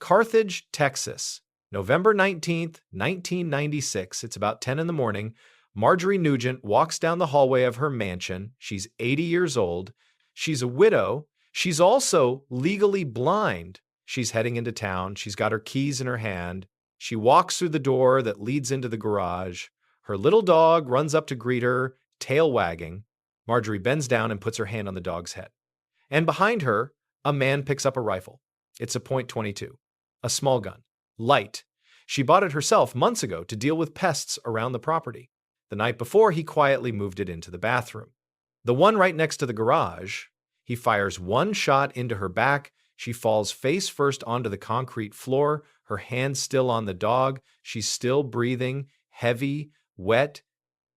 Carthage, Texas, November 19th, 1996. It's about 10 in the morning. Marjorie Nugent walks down the hallway of her mansion. She's 80 years old. She's a widow. She's also legally blind. She's heading into town. She's got her keys in her hand. She walks through the door that leads into the garage. Her little dog runs up to greet her, tail wagging. Marjorie bends down and puts her hand on the dog's head. And behind her, a man picks up a rifle. It's a .22, a small gun, light. She bought it herself months ago to deal with pests around the property. The night before, he quietly moved it into the bathroom. The one right next to the garage, he fires one shot into her back. She falls face first onto the concrete floor, her hand still on the dog. She's still breathing, heavy, wet.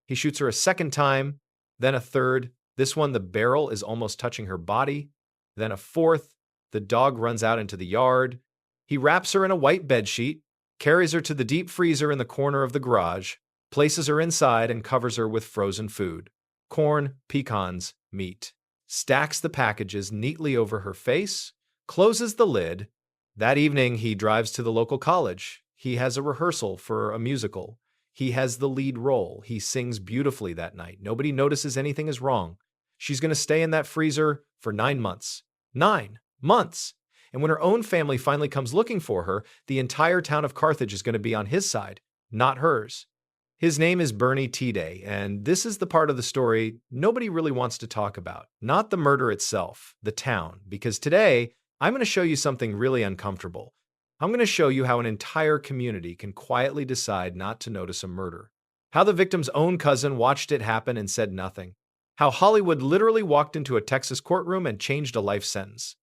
He shoots her a second time, then a third. This one, the barrel is almost touching her body. Then a fourth. The dog runs out into the yard. He wraps her in a white bedsheet, carries her to the deep freezer in the corner of the garage, places her inside and covers her with frozen food, corn, pecans, meat, stacks the packages neatly over her face, closes the lid. That evening, he drives to the local college. He has a rehearsal for a musical. He has the lead role. He sings beautifully that night. Nobody notices anything is wrong. She's going to stay in that freezer for 9 months. 9 months! And when her own family finally comes looking for her, the entire town of Carthage is going to be on his side, not hers. His name is Bernie Tiede, and this is the part of the story nobody really wants to talk about. Not the murder itself, the town, because today I'm going to show you something really uncomfortable. I'm going to show you how an entire community can quietly decide not to notice a murder. How the victim's own cousin watched it happen and said nothing. How Hollywood literally walked into a Texas courtroom and changed a life sentence.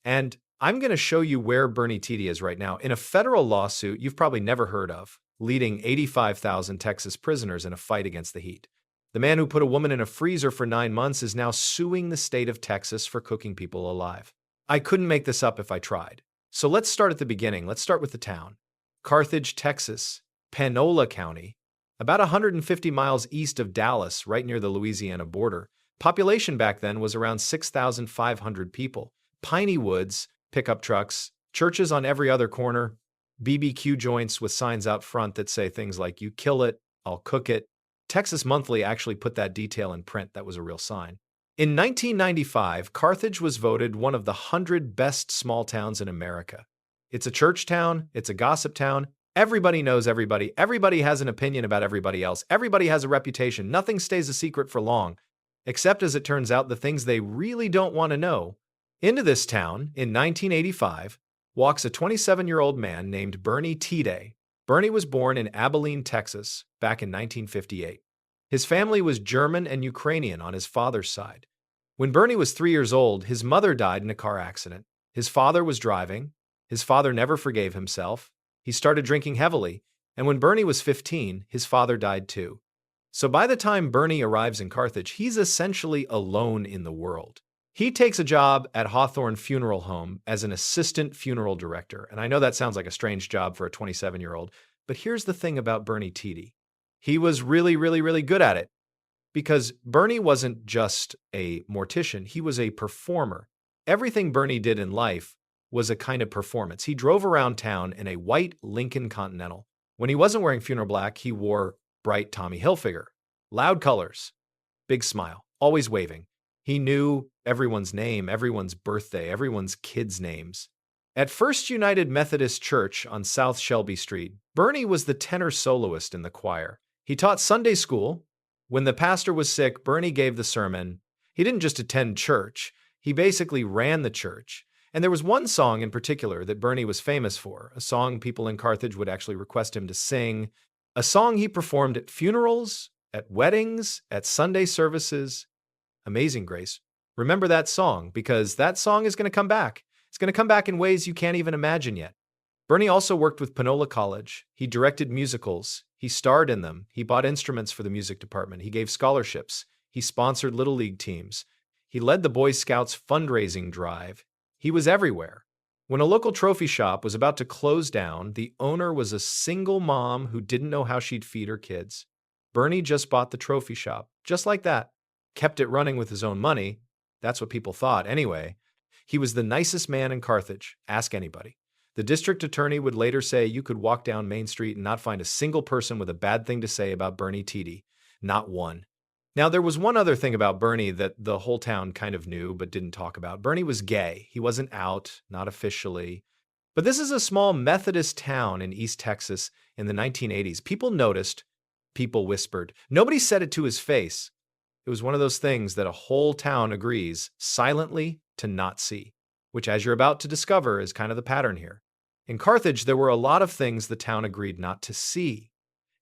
And I'm going to show you where Bernie Tiede is right now in a federal lawsuit you've probably never heard of, leading 85,000 Texas prisoners in a fight against the heat. The man who put a woman in a freezer for 9 months is now suing the state of Texas for cooking people alive. I couldn't make this up if I tried. So let's start at the beginning. Let's start with the town. Carthage, Texas, Panola County, about 150 miles east of Dallas, right near the Louisiana border. Population back then was around 6,500 people. Piney woods, pickup trucks, churches on every other corner, BBQ joints with signs out front that say things like, "You kill it, I'll cook it." Texas Monthly actually put that detail in print. That was a real sign. In 1995, Carthage was voted one of the 100 best small towns in America. It's a church town. It's a gossip town. Everybody knows everybody. Everybody has an opinion about everybody else. Everybody has a reputation. Nothing stays a secret for long, except as it turns out, the things they really don't want to know. Into this town, in 1985, walks a 27-year-old man named Bernie Tiede. Bernie was born in Abilene, Texas, back in 1958. His family was German and Ukrainian on his father's side. When Bernie was 3 years old, his mother died in a car accident. His father was driving. His father never forgave himself. He started drinking heavily, and when Bernie was 15, his father died too. So by the time Bernie arrives in Carthage, he's essentially alone in the world. He takes a job at Hawthorne Funeral Home as an assistant funeral director. And I know that sounds like a strange job for a 27-year-old, but here's the thing about Bernie Tiede. He was really, really, really good at it. Because Bernie wasn't just a mortician, he was a performer. Everything Bernie did in life was a kind of performance. He drove around town in a white Lincoln Continental. When he wasn't wearing funeral black, he wore bright Tommy Hilfiger. Loud colors, big smile, always waving. He knew everyone's name, everyone's birthday, everyone's kids' names. At First United Methodist Church on South Shelby Street, Bernie was the tenor soloist in the choir. He taught Sunday school. When the pastor was sick, Bernie gave the sermon. He didn't just attend church, he basically ran the church. And there was one song in particular that Bernie was famous for, a song people in Carthage would actually request him to sing, a song he performed at funerals, at weddings, at Sunday services. Amazing Grace. Remember that song, because that song is going to come back. It's going to come back in ways you can't even imagine yet. Bernie also worked with Panola College. He directed musicals. He starred in them. He bought instruments for the music department. He gave scholarships. He sponsored Little League teams. He led the Boy Scouts fundraising drive. He was everywhere. When a local trophy shop was about to close down, the owner was a single mom who didn't know how she'd feed her kids. Bernie just bought the trophy shop, just like that. Kept it running with his own money. That's what people thought anyway. He was the nicest man in Carthage. Ask anybody. The district attorney would later say you could walk down Main Street and not find a single person with a bad thing to say about Bernie Tiede. Not one. Now, there was one other thing about Bernie that the whole town kind of knew but didn't talk about. Bernie was gay. He wasn't out, not officially. But this is a small Methodist town in East Texas in the 1980s. People noticed, people whispered. Nobody said it to his face. It was one of those things that a whole town agrees silently to not see, which, as you're about to discover, is kind of the pattern here. In Carthage, there were a lot of things the town agreed not to see.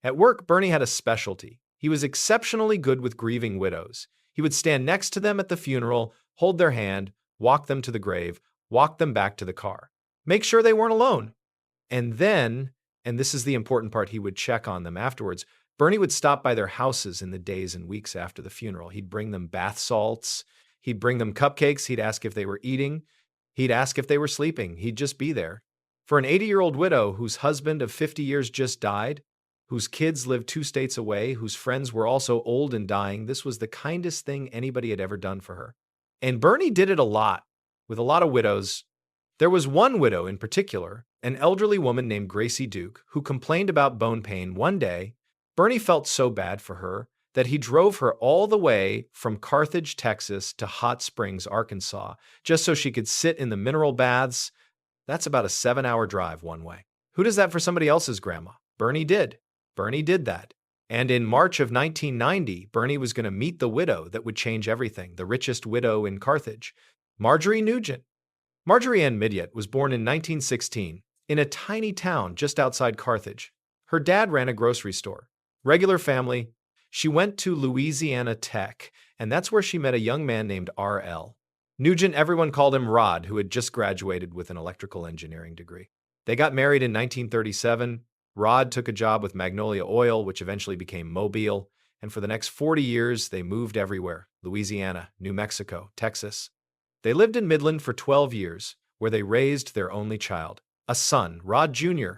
At work, Bernie had a specialty. He was exceptionally good with grieving widows. He would stand next to them at the funeral, hold their hand, walk them to the grave, walk them back to the car. Make sure they weren't alone. And then, and this is the important part, he would check on them afterwards. Bernie would stop by their houses in the days and weeks after the funeral. He'd bring them bath salts. He'd bring them cupcakes. He'd ask if they were eating. He'd ask if they were sleeping. He'd just be there. For an 80-year-old widow whose husband of 50 years just died, whose kids lived 2 states away, whose friends were also old and dying, this was the kindest thing anybody had ever done for her. And Bernie did it a lot, with a lot of widows. There was one widow in particular, an elderly woman named Gracie Duke, who complained about bone pain one day. Bernie felt so bad for her that he drove her all the way from Carthage, Texas to Hot Springs, Arkansas, just so she could sit in the mineral baths. That's about a 7-hour drive one way. Who does that for somebody else's grandma? Bernie did. Bernie did that. And in March of 1990, Bernie was going to meet the widow that would change everything, the richest widow in Carthage, Marjorie Nugent. Marjorie Ann Nugent was born in 1916 in a tiny town just outside Carthage. Her dad ran a grocery store. Regular family. She went to Louisiana Tech, and that's where she met a young man named R.L. Nugent. Everyone called him Rod, who had just graduated with an electrical engineering degree. They got married in 1937. Rod took a job with Magnolia Oil, which eventually became Mobile, and for the next 40 years, they moved everywhere: Louisiana, New Mexico, Texas. They lived in Midland for 12 years, where they raised their only child, a son, Rod Jr.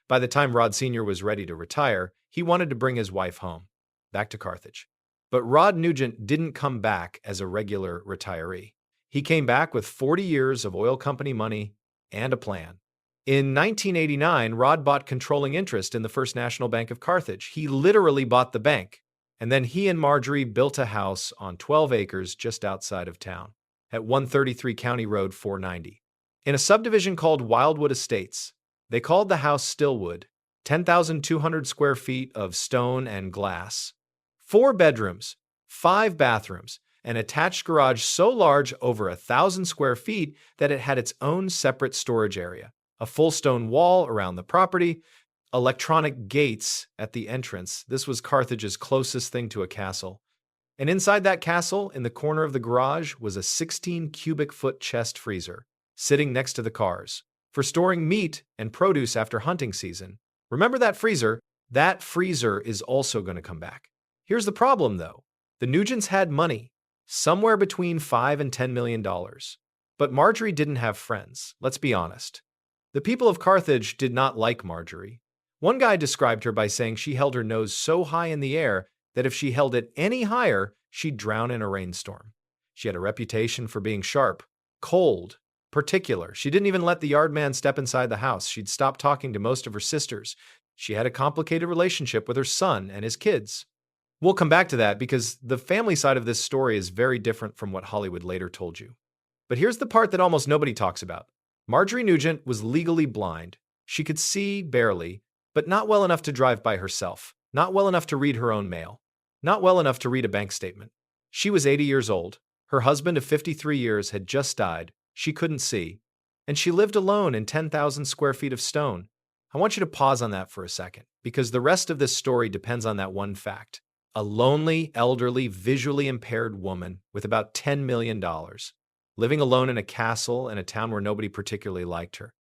By the time Rod Sr. was ready to retire, he wanted to bring his wife home, back to Carthage. But Rod Nugent didn't come back as a regular retiree. He came back with 40 years of oil company money and a plan. In 1989, Rod bought controlling interest in the First National Bank of Carthage. He literally bought the bank. And then he and Marjorie built a house on 12 acres just outside of town, at 133 County Road 490. In a subdivision called Wildwood Estates, they called the house Stillwood, 10,200 square feet of stone and glass, 4 bedrooms, 5 bathrooms, an attached garage so large, over 1,000 square feet, that it had its own separate storage area, a full stone wall around the property, electronic gates at the entrance. This was Carthage's closest thing to a castle. And inside that castle, in the corner of the garage, was a 16 cubic foot chest freezer, sitting next to the cars, for storing meat and produce after hunting season. Remember that freezer? That freezer is also going to come back. Here's the problem, though. The Nugents had money, somewhere between $5 and $10 million. But Marjorie didn't have friends, let's be honest. The people of Carthage did not like Marjorie. One guy described her by saying she held her nose so high in the air that if she held it any higher, she'd drown in a rainstorm. She had a reputation for being sharp, cold, particular. She didn't even let the yard man step inside the house. She'd stopped talking to most of her sisters. She had a complicated relationship with her son and his kids. We'll come back to that because the family side of this story is very different from what Hollywood later told you. But here's the part that almost nobody talks about. Marjorie Nugent was legally blind. She could see barely, but not well enough to drive by herself, not well enough to read her own mail, not well enough to read a bank statement. She was 80 years old. Her husband of 53 years had just died. She couldn't see, and she lived alone in 10,000 square feet of stone. I want you to pause on that for a second, because the rest of this story depends on that one fact. A lonely, elderly, visually impaired woman with about $10 million, living alone in a castle in a town where nobody particularly liked her.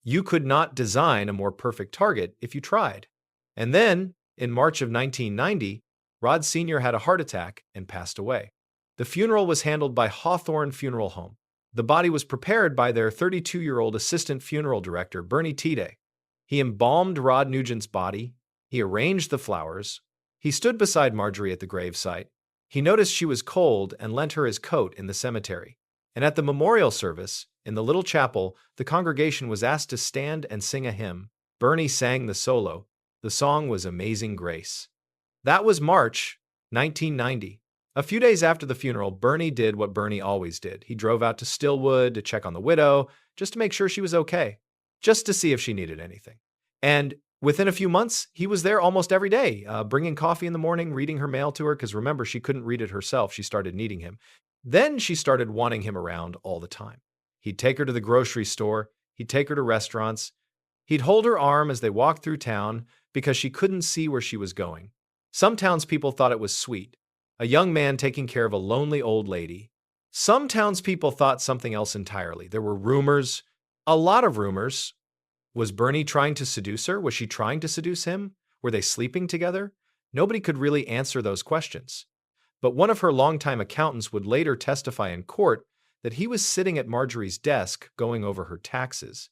You could not design a more perfect target if you tried. And then, in March of 1990, Rod Sr. had a heart attack and passed away. The funeral was handled by Hawthorne Funeral Home. The body was prepared by their 32-year-old assistant funeral director, Bernie Tiede. He embalmed Rod Nugent's body. He arranged the flowers. He stood beside Marjorie at the gravesite. He noticed she was cold and lent her his coat in the cemetery. And at the memorial service, In the little chapel, the congregation was asked to stand and sing a hymn. Bernie sang the solo. The song was Amazing Grace. That was March 1990. A few days after the funeral, Bernie did what Bernie always did. He drove out to Stillwood to check on the widow, just to make sure she was okay, just to see if she needed anything. And within a few months, he was there almost every day, bringing coffee in the morning, reading her mail to her, because remember, she couldn't read it herself. She started needing him. Then she started wanting him around all the time. He'd take her to the grocery store. He'd take her to restaurants. He'd hold her arm as they walked through town because she couldn't see where she was going. Some townspeople thought it was sweet, a young man taking care of a lonely old lady. Some townspeople thought something else entirely. There were rumors, a lot of rumors. Was Bernie trying to seduce her? Was she trying to seduce him? Were they sleeping together? Nobody could really answer those questions. But one of her longtime accountants would later testify in court that he was sitting at Marjorie's desk going over her taxes.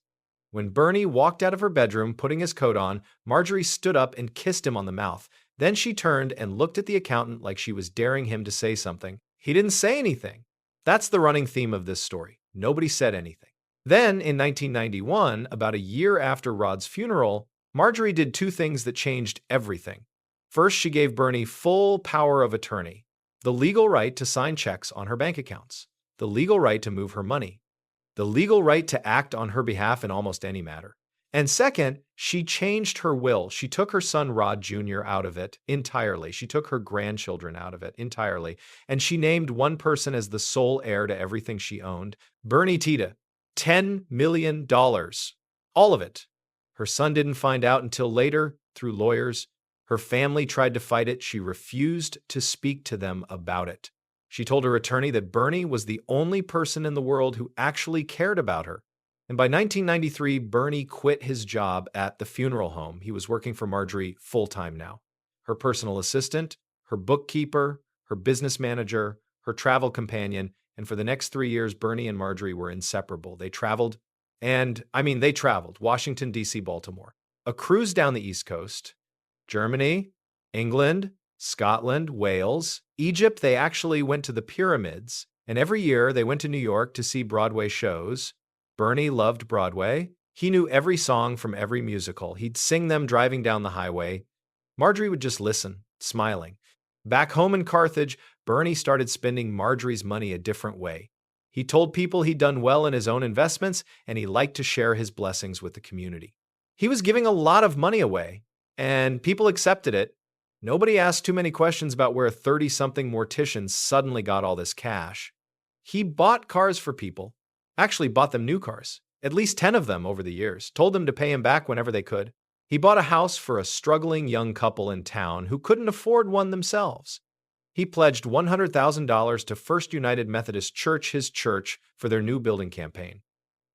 When Bernie walked out of her bedroom, putting his coat on, Marjorie stood up and kissed him on the mouth. Then she turned and looked at the accountant like she was daring him to say something. He didn't say anything. That's the running theme of this story. Nobody said anything. Then, in 1991, about a year after Rod's funeral, Marjorie did two things that changed everything. First, she gave Bernie full power of attorney, the legal right to sign checks on her bank accounts, the legal right to move her money, the legal right to act on her behalf in almost any matter. And second, she changed her will. She took her son Rod Jr. out of it entirely. She took her grandchildren out of it entirely. And she named one person as the sole heir to everything she owned, Bernie Tiede. $10 million. All of it. Her son didn't find out until later through lawyers. Her family tried to fight it. She refused to speak to them about it. She told her attorney that Bernie was the only person in the world who actually cared about her. And by 1993, Bernie quit his job at the funeral home. He was working for Marjorie full-time now. Her personal assistant, her bookkeeper, her business manager, her travel companion, and for the next 3 years, Bernie and Marjorie were inseparable. They traveled, Washington, D.C., Baltimore. A cruise down the East Coast, Germany, England, Scotland, Wales, Egypt. They actually went to the pyramids. And every year, they went to New York to see Broadway shows. Bernie loved Broadway. He knew every song from every musical. He'd sing them driving down the highway. Marjorie would just listen, smiling. Back home in Carthage, Bernie started spending Marjorie's money a different way. He told people he'd done well in his own investments, and he liked to share his blessings with the community. He was giving a lot of money away, and people accepted it. Nobody asked too many questions about where a 30-something mortician suddenly got all this cash. He bought cars for people. Actually bought them new cars, at least 10 of them over the years, told them to pay him back whenever they could. He bought a house for a struggling young couple in town who couldn't afford one themselves. He pledged $100,000 to First United Methodist Church, his church, for their new building campaign.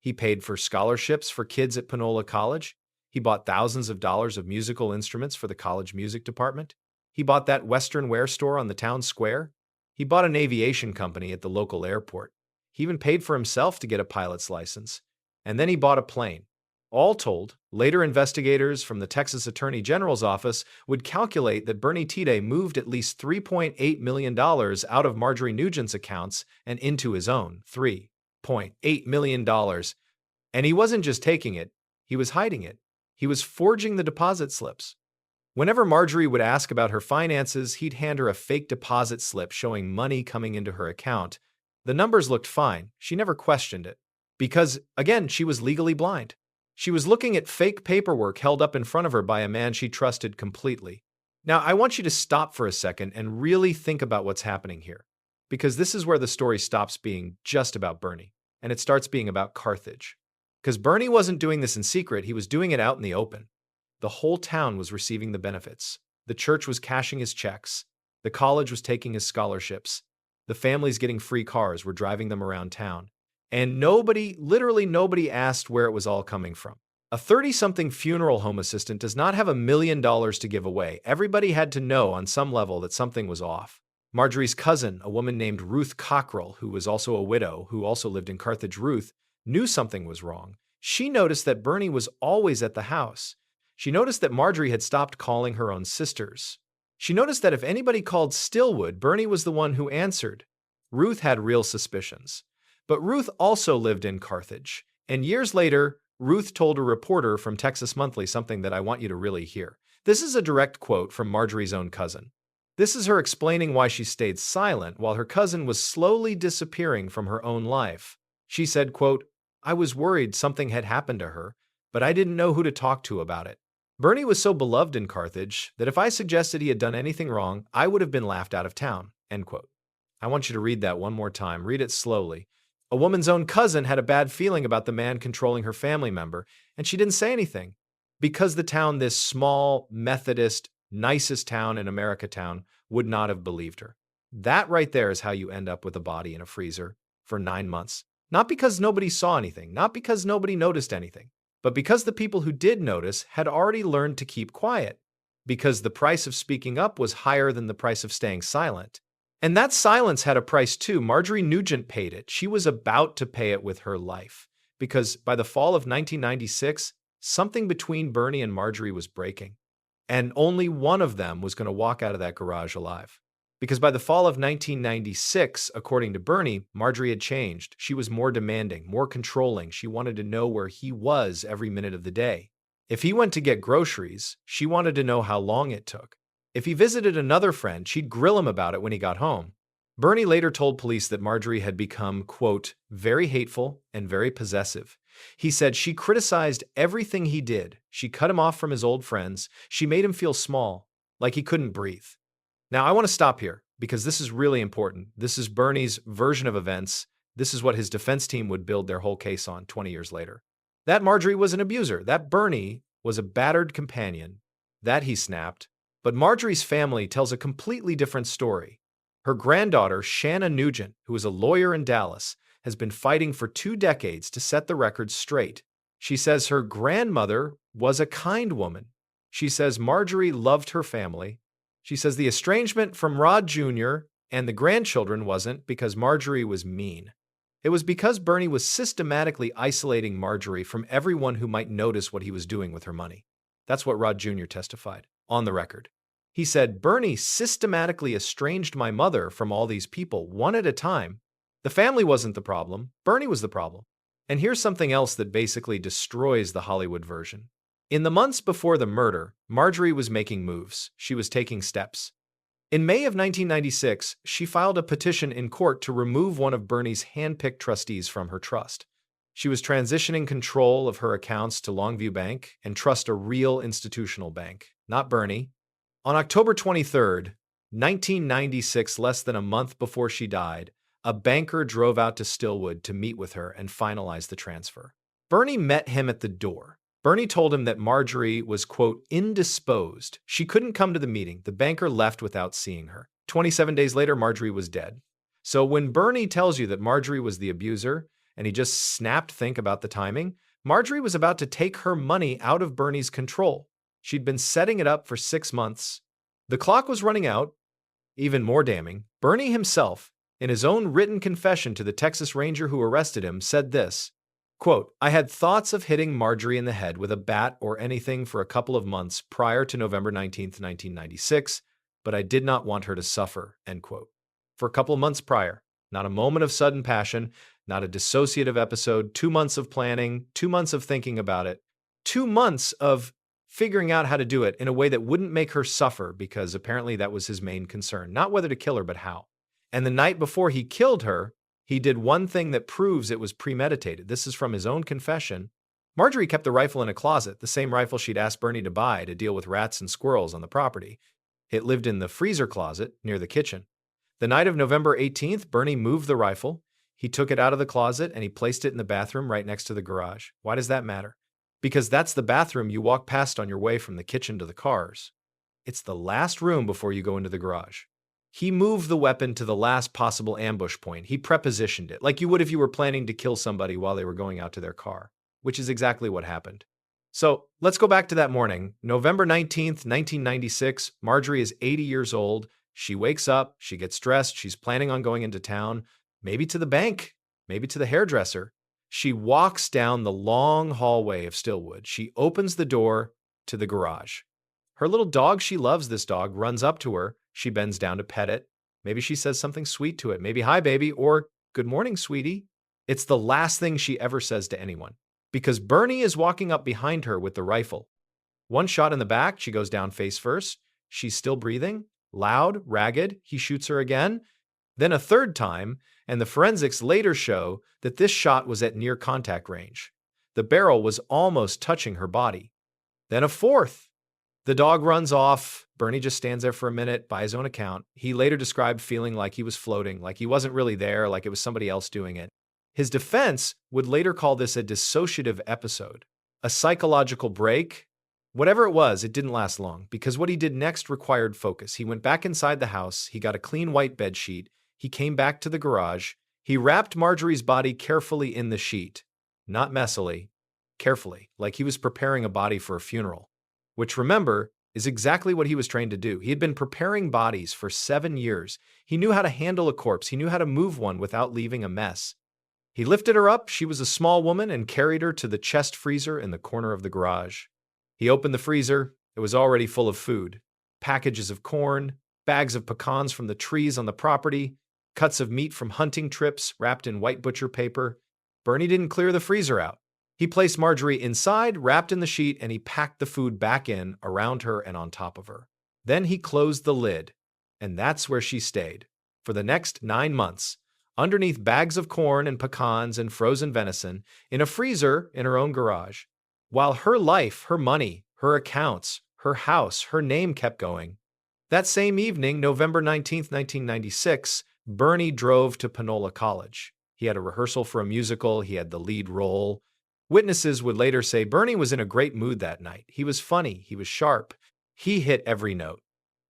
He paid for scholarships for kids at Panola College. He bought thousands of dollars of musical instruments for the college music department. He bought that Western wear store on the town square. He bought an aviation company at the local airport. He even paid for himself to get a pilot's license. And then he bought a plane. All told, later investigators from the Texas Attorney General's office would calculate that Bernie Tiede moved at least $3.8 million out of Marjorie Nugent's accounts and into his own, $3.8 million. And he wasn't just taking it, he was hiding it. He was forging the deposit slips. Whenever Marjorie would ask about her finances, he'd hand her a fake deposit slip showing money coming into her account. The numbers looked fine. She never questioned it. Because, again, she was legally blind. She was looking at fake paperwork held up in front of her by a man she trusted completely. Now, I want you to stop for a second and really think about what's happening here. Because this is where the story stops being just about Bernie, and it starts being about Carthage. Because Bernie wasn't doing this in secret, he was doing it out in the open. The whole town was receiving the benefits. The church was cashing his checks. The college was taking his scholarships. The families getting free cars were driving them around town. And nobody, literally nobody, asked where it was all coming from. A 30-something funeral home assistant does not have $1 million to give away. Everybody had to know on some level that something was off. Marjorie's cousin, a woman named Ruth Cockrell, who was also a widow, who also lived in Carthage, Ruth, knew something was wrong. She noticed that Bernie was always at the house. She noticed that Marjorie had stopped calling her own sisters. She noticed that if anybody called Stillwood, Bernie was the one who answered. Ruth had real suspicions. But Ruth also lived in Carthage. And years later, Ruth told a reporter from Texas Monthly something that I want you to really hear. This is a direct quote from Marjorie's own cousin. This is her explaining why she stayed silent while her cousin was slowly disappearing from her own life. She said, quote, "I was worried something had happened to her, but I didn't know who to talk to about it. Bernie was so beloved in Carthage that if I suggested he had done anything wrong, I would have been laughed out of town." End quote. I want you to read that one more time. Read it slowly. A woman's own cousin had a bad feeling about the man controlling her family member, and she didn't say anything because the town, this small, Methodist, nicest town in America town, would not have believed her. That right there is how you end up with a body in a freezer for 9 months. Not because nobody saw anything, not because nobody noticed anything, but because the people who did notice had already learned to keep quiet, because the price of speaking up was higher than the price of staying silent. And that silence had a price too. Marjorie Nugent paid it. She was about to pay it with her life, because by the fall of 1996, something between Bernie and Marjorie was breaking. And only one of them was going to walk out of that garage alive. Because by the fall of 1996, according to Bernie, Marjorie had changed. She was more demanding, more controlling. She wanted to know where he was every minute of the day. If he went to get groceries, she wanted to know how long it took. If he visited another friend, she'd grill him about it when he got home. Bernie later told police that Marjorie had become, quote, very hateful and very possessive. He said she criticized everything he did. She cut him off from his old friends. She made him feel small, like he couldn't breathe. Now, I want to stop here because this is really important. This is Bernie's version of events. This is what his defense team would build their whole case on 20 years later. That Marjorie was an abuser. That Bernie was a battered companion. That he snapped. But Marjorie's family tells a completely different story. Her granddaughter, Shanna Nugent, who is a lawyer in Dallas, has been fighting for 2 decades to set the record straight. She says her grandmother was a kind woman. She says Marjorie loved her family. She says the estrangement from Rod Jr. and the grandchildren wasn't because Marjorie was mean. It was because Bernie was systematically isolating Marjorie from everyone who might notice what he was doing with her money. That's what Rod Jr. testified, on the record. He said, Bernie systematically estranged my mother from all these people, one at a time. The family wasn't the problem. Bernie was the problem. And here's something else that basically destroys the Hollywood version. In the months before the murder, Marjorie was making moves. She was taking steps. In May of 1996, she filed a petition in court to remove one of Bernie's hand-picked trustees from her trust. She was transitioning control of her accounts to Longview Bank and trust a real institutional bank, not Bernie. On October 23rd, 1996, less than a month before she died, a banker drove out to Stillwood to meet with her and finalize the transfer. Bernie met him at the door. Bernie told him that Marjorie was, quote, indisposed. She couldn't come to the meeting. The banker left without seeing her. 27 days later, Marjorie was dead. So when Bernie tells you that Marjorie was the abuser, and he just snapped, think about the timing, Marjorie was about to take her money out of Bernie's control. She'd been setting it up for 6 months. The clock was running out. Even more damning, Bernie himself, in his own written confession to the Texas Ranger who arrested him, said this, quote, I had thoughts of hitting Marjorie in the head with a bat or anything for a couple of months prior to November 19th, 1996, but I did not want her to suffer, end quote. For a couple of months prior, not a moment of sudden passion, not a dissociative episode, 2 months of planning, 2 months of thinking about it, 2 months of figuring out how to do it in a way that wouldn't make her suffer, because apparently that was his main concern, not whether to kill her, but how. And the night before he killed her, he did one thing that proves it was premeditated. This is from his own confession. Marjorie kept the rifle in a closet, the same rifle she'd asked Bernie to buy to deal with rats and squirrels on the property. It lived in the freezer closet near the kitchen. The night of November 18th, Bernie moved the rifle. He took it out of the closet and he placed it in the bathroom right next to the garage. Why does that matter? Because that's the bathroom you walk past on your way from the kitchen to the cars. It's the last room before you go into the garage. He moved the weapon to the last possible ambush point. He prepositioned it, like you would if you were planning to kill somebody while they were going out to their car, which is exactly what happened. So let's go back to that morning. November 19th, 1996, Marjorie is 80 years old. She wakes up, she gets dressed, she's planning on going into town, maybe to the bank, maybe to the hairdresser. She walks down the long hallway of Stillwood. She opens the door to the garage. Her little dog, she loves this dog, runs up to her. She bends down to pet it. Maybe she says something sweet to it. Maybe, hi, baby, or good morning, sweetie. It's the last thing she ever says to anyone, because Bernie is walking up behind her with the rifle. One shot in the back, she goes down face first. She's still breathing, loud, ragged. He shoots her again. Then a third time, and the forensics later show that this shot was at near contact range. The barrel was almost touching her body. Then a fourth. The dog runs off. Bernie just stands there for a minute by his own account. He later described feeling like he was floating, like he wasn't really there, like it was somebody else doing it. His defense would later call this a dissociative episode, a psychological break. Whatever it was, it didn't last long, because what he did next required focus. He went back inside the house. He got a clean white bed sheet. He came back to the garage. He wrapped Marjorie's body carefully in the sheet. Not messily, carefully, like he was preparing a body for a funeral. Which, remember, is exactly what he was trained to do. He had been preparing bodies for 7 years. He knew how to handle a corpse. He knew how to move one without leaving a mess. He lifted her up. She was a small woman and carried her to the chest freezer in the corner of the garage. He opened the freezer. It was already full of food. Packages of corn, bags of pecans from the trees on the property, cuts of meat from hunting trips wrapped in white butcher paper. Bernie didn't clear the freezer out. He placed Marjorie inside, wrapped in the sheet, and he packed the food back in, around her and on top of her. Then he closed the lid, and that's where she stayed for the next 9 months, underneath bags of corn and pecans and frozen venison, in a freezer in her own garage, while her life, her money, her accounts, her house, her name kept going. That same evening, November 19th, 1996, Bernie drove to Panola College. He had a rehearsal for a musical. He had the lead role. Witnesses would later say Bernie was in a great mood that night. He was funny. He was sharp. He hit every note.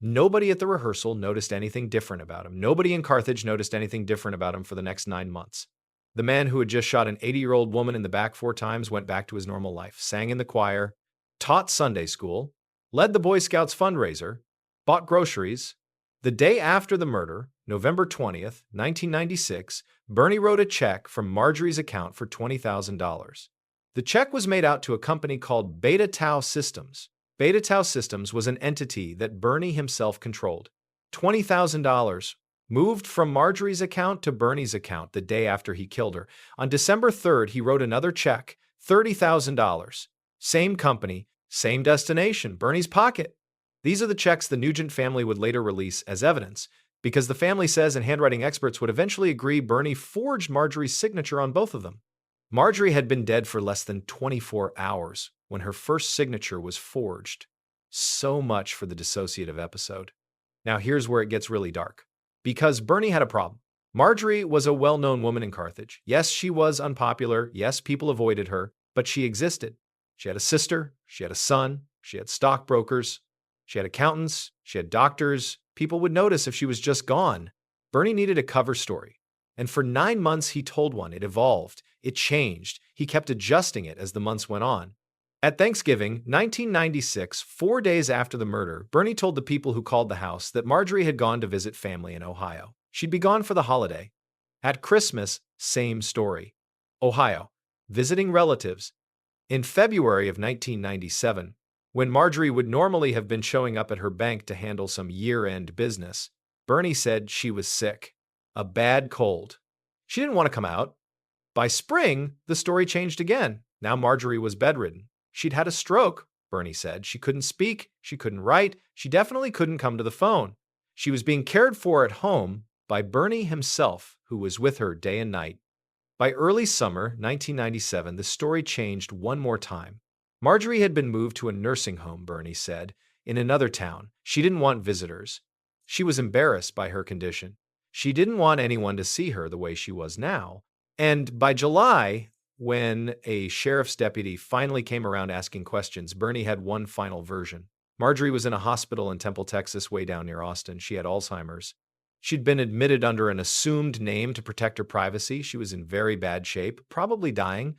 Nobody at the rehearsal noticed anything different about him. Nobody in Carthage noticed anything different about him for the next 9 months. The man who had just shot an 80-year-old woman in the back 4 times went back to his normal life, sang in the choir, taught Sunday school, led the Boy Scouts fundraiser, bought groceries. The day after the murder, November 20th, 1996, Bernie wrote a check from Marjorie's account for $20,000. The check was made out to a company called Beta Tau Systems. Beta Tau Systems was an entity that Bernie himself controlled. $20,000 moved from Marjorie's account to Bernie's account the day after he killed her. On December 3rd, he wrote another check, $30,000. Same company, same destination, Bernie's pocket. These are the checks the Nugent family would later release as evidence, because the family says and handwriting experts would eventually agree Bernie forged Marjorie's signature on both of them. Marjorie had been dead for less than 24 hours when her first signature was forged. So much for the dissociative episode. Now here's where it gets really dark. Because Bernie had a problem. Marjorie was a well-known woman in Carthage. Yes, she was unpopular. Yes, people avoided her, but she existed. She had a sister. She had a son. She had stockbrokers. She had accountants. She had doctors. People would notice if she was just gone. Bernie needed a cover story. And for 9 months, he told one. It evolved. It changed. He kept adjusting it as the months went on. At Thanksgiving, 1996, 4 days after the murder, Bernie told the people who called the house that Marjorie had gone to visit family in Ohio. She'd be gone for the holiday. At Christmas, same story. Ohio, visiting relatives. In February of 1997, when Marjorie would normally have been showing up at her bank to handle some year-end business, Bernie said she was sick. A bad cold. She didn't want to come out. By spring, the story changed again. Now Marjorie was bedridden. She'd had a stroke, Bernie said. She couldn't speak. She couldn't write. She definitely couldn't come to the phone. She was being cared for at home by Bernie himself, who was with her day and night. By early summer 1997, the story changed one more time. Marjorie had been moved to a nursing home, Bernie said, in another town. She didn't want visitors. She was embarrassed by her condition. She didn't want anyone to see her the way she was now. And by July, when a sheriff's deputy finally came around asking questions, Bernie had one final version. Marjorie was in a hospital in Temple, Texas, way down near Austin. She had Alzheimer's. She'd been admitted under an assumed name to protect her privacy. She was in very bad shape, probably dying.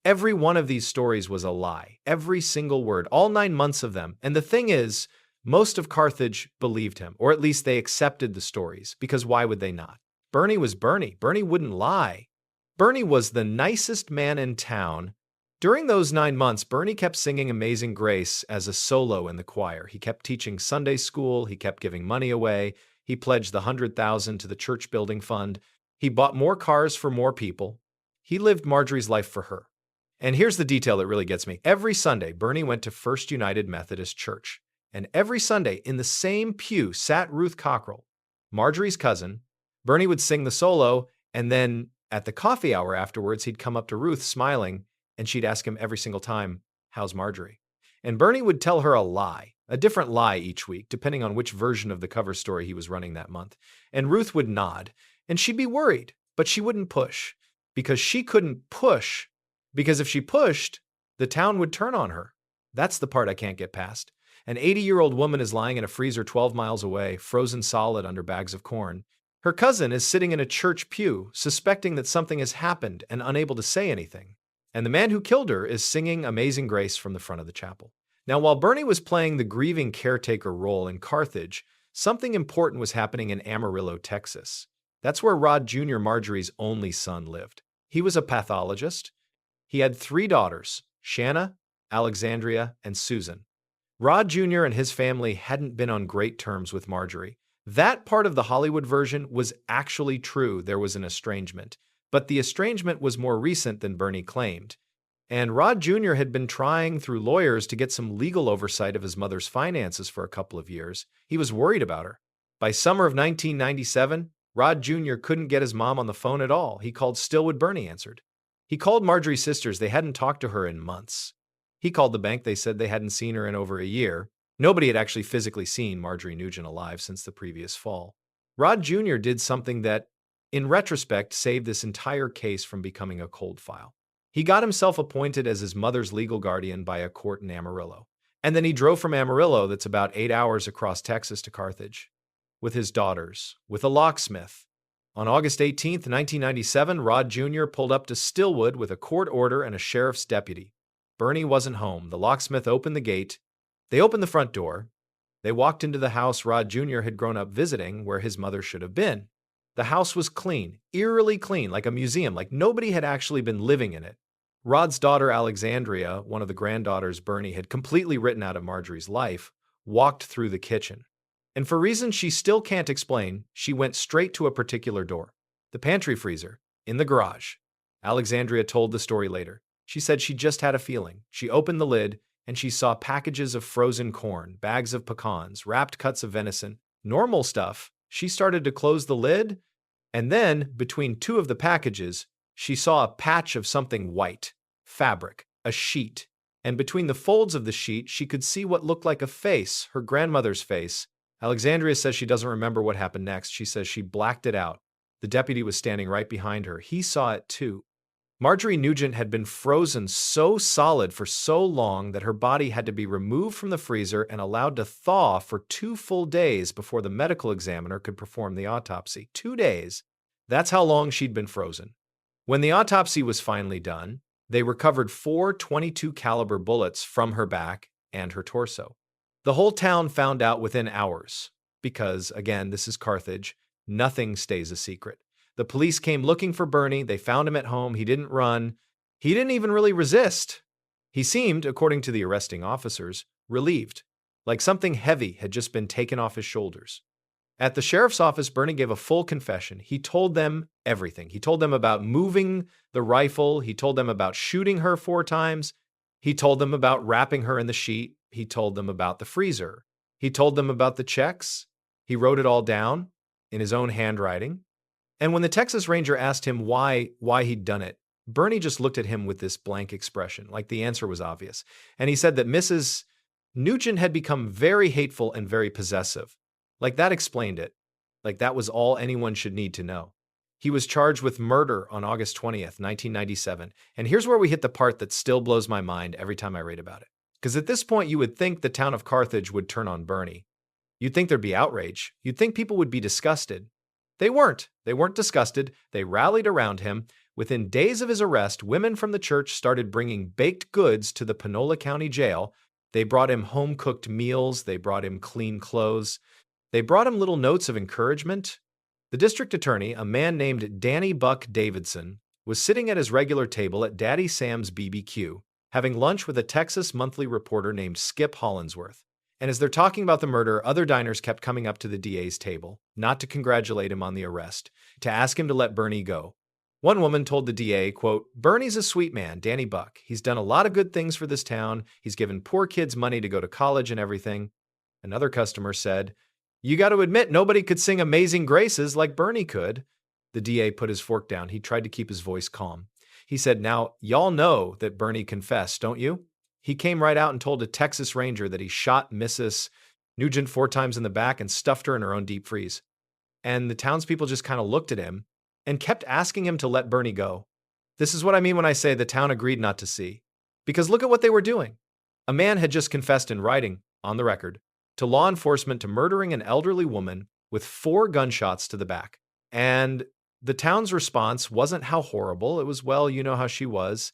Every one of these stories was a lie. Every single word, all 9 months of them. And the thing is, most of Carthage believed him, or at least they accepted the stories, because why would they not? Bernie was Bernie. Bernie wouldn't lie. Bernie was the nicest man in town. During those 9 months, Bernie kept singing Amazing Grace as a solo in the choir. He kept teaching Sunday school. He kept giving money away. He pledged the $100,000 to the church building fund. He bought more cars for more people. He lived Marjorie's life for her. And here's the detail that really gets me. Every Sunday, Bernie went to First United Methodist Church. And every Sunday, in the same pew sat Ruth Cockrell, Marjorie's cousin. Bernie would sing the solo, and then at the coffee hour afterwards, he'd come up to Ruth smiling, and she'd ask him every single time, "How's Marjorie?" And Bernie would tell her a lie, a different lie each week, depending on which version of the cover story he was running that month. And Ruth would nod, and she'd be worried, but she wouldn't push, because she couldn't push, because if she pushed, the town would turn on her. That's the part I can't get past. An 80-year-old woman is lying in a freezer 12 miles away, frozen solid under bags of corn. Her cousin is sitting in a church pew, suspecting that something has happened and unable to say anything. And the man who killed her is singing Amazing Grace from the front of the chapel. Now, while Bernie was playing the grieving caretaker role in Carthage, something important was happening in Amarillo, Texas. That's where Rod Jr., Marjorie's only son, lived. He was a pathologist. He had 3 daughters, Shanna, Alexandria, and Susan. Rod Jr. and his family hadn't been on great terms with Marjorie. That part of the Hollywood version was actually true. There was an estrangement. But the estrangement was more recent than Bernie claimed. And Rod Jr. had been trying through lawyers to get some legal oversight of his mother's finances for a couple of years. He was worried about her. By summer of 1997, Rod Jr. couldn't get his mom on the phone at all. He called Stillwood. Bernie answered. He called Marjorie's sisters. They hadn't talked to her in months. He called the bank. They said they hadn't seen her in over a year. Nobody had actually physically seen Marjorie Nugent alive since the previous fall. Rod Jr. did something that, in retrospect, saved this entire case from becoming a cold file. He got himself appointed as his mother's legal guardian by a court in Amarillo. And then he drove from Amarillo, that's about 8 hours across Texas, to Carthage, with his daughters, with a locksmith. On August 18, 1997, Rod Jr. pulled up to Stillwood with a court order and a sheriff's deputy. Bernie wasn't home. The locksmith opened the gate. They opened the front door. They walked into the house Rod Jr. had grown up visiting, where his mother should have been. The house was clean, eerily clean, like a museum, like nobody had actually been living in it. Rod's daughter, Alexandria, one of the granddaughters Bernie had completely written out of Marjorie's life, walked through the kitchen. And for reasons she still can't explain, she went straight to a particular door. The pantry freezer, in the garage. Alexandria told the story later. She said she just had a feeling. She opened the lid, and she saw packages of frozen corn, bags of pecans, wrapped cuts of venison, normal stuff. She started to close the lid, and then, between 2 of the packages, she saw a patch of something white, fabric, a sheet. And between the folds of the sheet, she could see what looked like a face, her grandmother's face. Alexandria says she doesn't remember what happened next. She says she blacked it out. The deputy was standing right behind her. He saw it too. Marjorie Nugent had been frozen so solid for so long that her body had to be removed from the freezer and allowed to thaw for 2 full days before the medical examiner could perform the autopsy. 2 days. That's how long she'd been frozen. When the autopsy was finally done, they recovered 4 .22 caliber bullets from her back and her torso. The whole town found out within hours because, again, this is Carthage. Nothing stays a secret. The police came looking for Bernie. They found him at home. He didn't run. He didn't even really resist. He seemed, according to the arresting officers, relieved, like something heavy had just been taken off his shoulders. At the sheriff's office, Bernie gave a full confession. He told them everything. He told them about moving the rifle. He told them about shooting her 4 times. He told them about wrapping her in the sheet. He told them about the freezer. He told them about the checks. He wrote it all down in his own handwriting. And when the Texas Ranger asked him why he'd done it, Bernie just looked at him with this blank expression, like the answer was obvious. And he said that Mrs. Nugent had become very hateful and very possessive. Like that explained it. Like that was all anyone should need to know. He was charged with murder on August 20th, 1997. And here's where we hit the part that still blows my mind every time I read about it. Because at this point, you would think the town of Carthage would turn on Bernie. You'd think there'd be outrage. You'd think people would be disgusted. They weren't. They weren't disgusted. They rallied around him. Within days of his arrest, women from the church started bringing baked goods to the Panola County Jail. They brought him home-cooked meals. They brought him clean clothes. They brought him little notes of encouragement. The district attorney, a man named Danny Buck Davidson, was sitting at his regular table at Daddy Sam's BBQ, having lunch with a Texas Monthly reporter named Skip Hollandsworth. And as they're talking about the murder, other diners kept coming up to the DA's table, not to congratulate him on the arrest, to ask him to let Bernie go. One woman told the DA, quote, "Bernie's a sweet man, Danny Buck. He's done a lot of good things for this town. He's given poor kids money to go to college and everything." Another customer said, "You got to admit, nobody could sing Amazing Graces like Bernie could." The DA put his fork down. He tried to keep his voice calm. He said, "Now, y'all know that Bernie confessed, don't you? He came right out and told a Texas Ranger that he shot Mrs. Nugent 4 times in the back and stuffed her in her own deep freeze." And the townspeople just kind of looked at him and kept asking him to let Bernie go. This is what I mean when I say the town agreed not to see. Because look at what they were doing. A man had just confessed in writing, on the record, to law enforcement to murdering an elderly woman with 4 gunshots to the back. And the town's response wasn't how horrible. It was, well, you know how she was.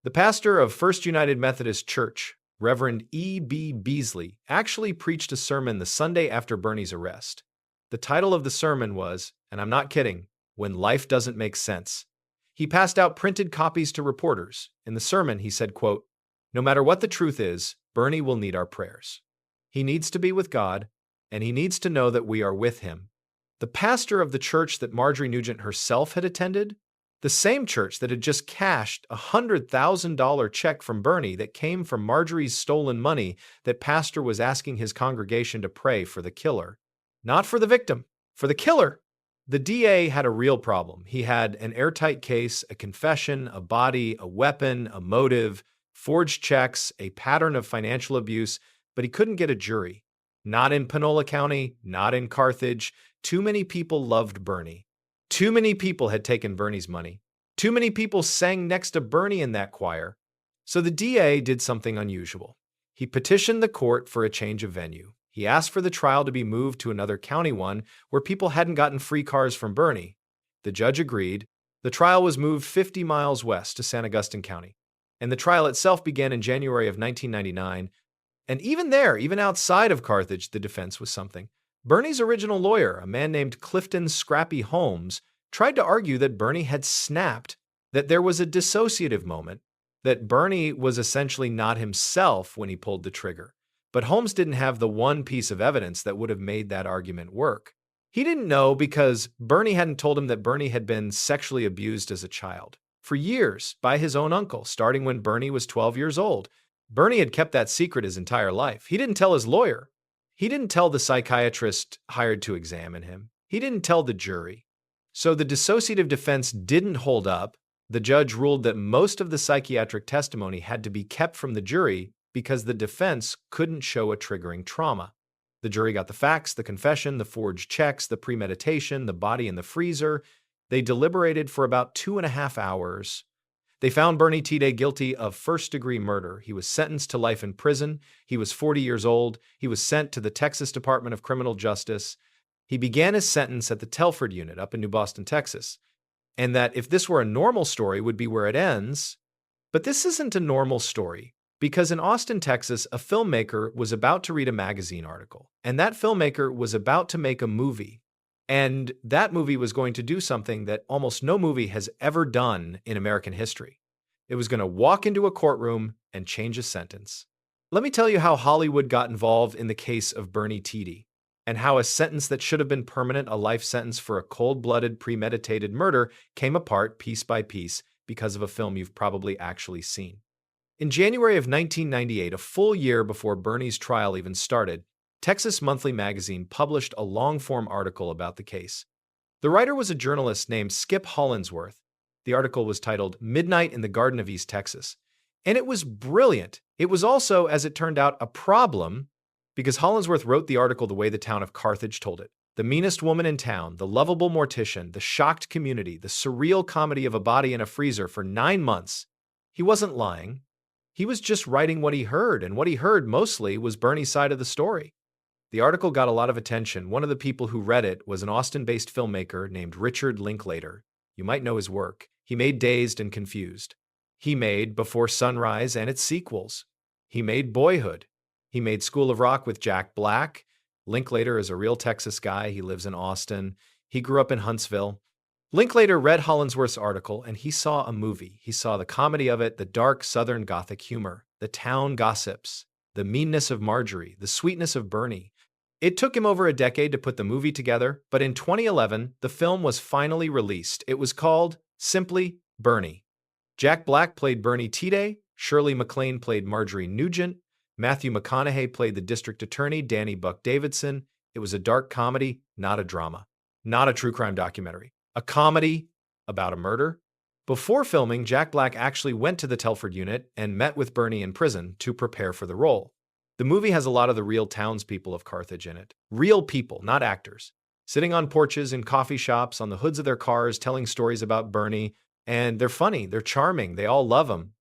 The pastor of First United Methodist Church, Reverend E.B. Beasley, actually preached a sermon the Sunday after Bernie's arrest. The title of the sermon was, and I'm not kidding, "When Life Doesn't Make Sense." He passed out printed copies to reporters. In the sermon, he said, quote, "No matter what the truth is, Bernie will need our prayers. He needs to be with God, and he needs to know that we are with him." The pastor of the church that Marjorie Nugent herself had attended, the same church that had just cashed a $100,000 check from Bernie that came from Marjorie's stolen money, that pastor was asking his congregation to pray for the killer. Not for the victim, for the killer. The DA had a real problem. He had an airtight case, a confession, a body, a weapon, a motive, forged checks, a pattern of financial abuse, but he couldn't get a jury. Not in Panola County, not in Carthage. Too many people loved Bernie. Too many people had taken Bernie's money. Too many people sang next to Bernie in that choir. So the DA did something unusual. He petitioned the court for a change of venue. He asked for the trial to be moved to another county one where people hadn't gotten free cars from Bernie. The judge agreed. The trial was moved 50 miles west to San Augustine County. And the trial itself began in January of 1999. And even there, even outside of Carthage, the defense was something. Bernie's original lawyer, a man named Clifton Scrappy Holmes, tried to argue that Bernie had snapped, that there was a dissociative moment, that Bernie was essentially not himself when he pulled the trigger. But Holmes didn't have the one piece of evidence that would have made that argument work. He didn't know because Bernie hadn't told him that Bernie had been sexually abused as a child for years by his own uncle, starting when Bernie was 12 years old. Bernie had kept that secret his entire life. He didn't tell his lawyer. He didn't tell the psychiatrist hired to examine him. He didn't tell the jury. So the dissociative defense didn't hold up. The judge ruled that most of the psychiatric testimony had to be kept from the jury because the defense couldn't show a triggering trauma. The jury got the facts, the confession, the forged checks, the premeditation, the body in the freezer. They deliberated for about 2.5 hours. They found Bernie Tiede guilty of first-degree murder. He was sentenced to life in prison. He was 40 years old. He was sent to the Texas Department of Criminal Justice. He began his sentence at the Telford Unit up in New Boston, Texas. And that if this were a normal story would be where it ends. But this isn't a normal story. Because in Austin, Texas, a filmmaker was about to read a magazine article, and that filmmaker was about to make a movie. And that movie was going to do something that almost no movie has ever done in American history. It was going to walk into a courtroom and change a sentence. Let me tell you how Hollywood got involved in the case of Bernie Tiede, and how a sentence that should have been permanent, a life sentence for a cold-blooded, premeditated murder, came apart piece by piece because of a film you've probably actually seen. In January of 1998, a full year before Bernie's trial even started, Texas Monthly Magazine published a long-form article about the case. The writer was a journalist named Skip Hollandsworth. The article was titled "Midnight in the Garden of East Texas." And it was brilliant. It was also, as it turned out, a problem because Hollandsworth wrote the article the way the town of Carthage told it. The meanest woman in town, the lovable mortician, the shocked community, the surreal comedy of a body in a freezer for 9 months. He wasn't lying. He was just writing what he heard, and what he heard mostly was Bernie's side of the story. The article got a lot of attention. One of the people who read it was an Austin-based filmmaker named Richard Linklater. You might know his work. He made Dazed and Confused. He made Before Sunrise and its sequels. He made Boyhood. He made School of Rock with Jack Black. Linklater is a real Texas guy. He lives in Austin. He grew up in Huntsville. Linklater read Hollandsworth's article, and he saw a movie. He saw the comedy of it, the dark Southern Gothic humor, the town gossips, the meanness of Marjorie, the sweetness of Bernie. It took him over a decade to put the movie together, but in 2011, the film was finally released. It was called Simply Bernie. Jack Black played Bernie Tiede, Shirley MacLaine played Marjorie Nugent, Matthew McConaughey played the district attorney, Danny Buck Davidson. It was a dark comedy, not a drama, not a true crime documentary, a comedy about a murder. Before filming, Jack Black actually went to the Telford unit and met with Bernie in prison to prepare for the role. The movie has a lot of the real townspeople of Carthage in it. Real people, not actors. Sitting on porches in coffee shops, on the hoods of their cars, telling stories about Bernie. And they're funny, they're charming, they all love him.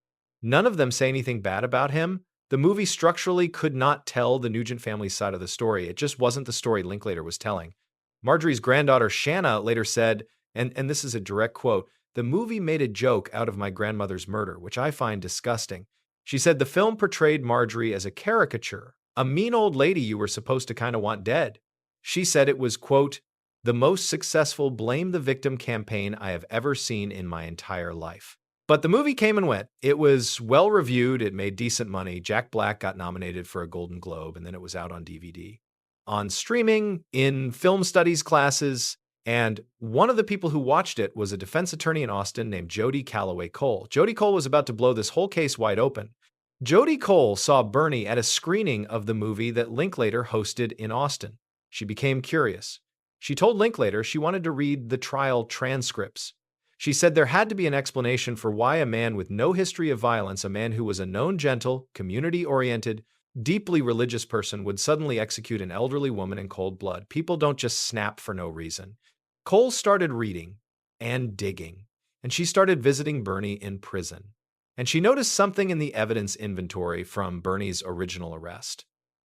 None of them say anything bad about him. The movie structurally could not tell the Nugent family's side of the story. It just wasn't the story Linklater was telling. Marjorie's granddaughter Shanna later said, and this is a direct quote, "The movie made a joke out of my grandmother's murder, which I find disgusting." She said the film portrayed Marjorie as a caricature, a mean old lady you were supposed to kind of want dead. She said it was, quote, "the most successful blame the victim campaign I have ever seen in my entire life." But the movie came and went. It was well reviewed. It made decent money. Jack Black got nominated for a Golden Globe, and then it was out on DVD, on streaming, in film studies classes. And one of the people who watched it was a defense attorney in Austin named Jodi Cole. Jodi Cole was about to blow this whole case wide open. Jodi Cole saw Bernie at a screening of the movie that Linklater hosted in Austin. She became curious. She told Linklater she wanted to read the trial transcripts. She said there had to be an explanation for why a man with no history of violence, a man who was a known gentle, community-oriented, deeply religious person, would suddenly execute an elderly woman in cold blood. People don't just snap for no reason. Cole started reading and digging, and she started visiting Bernie in prison. And she noticed something in the evidence inventory from Bernie's original arrest.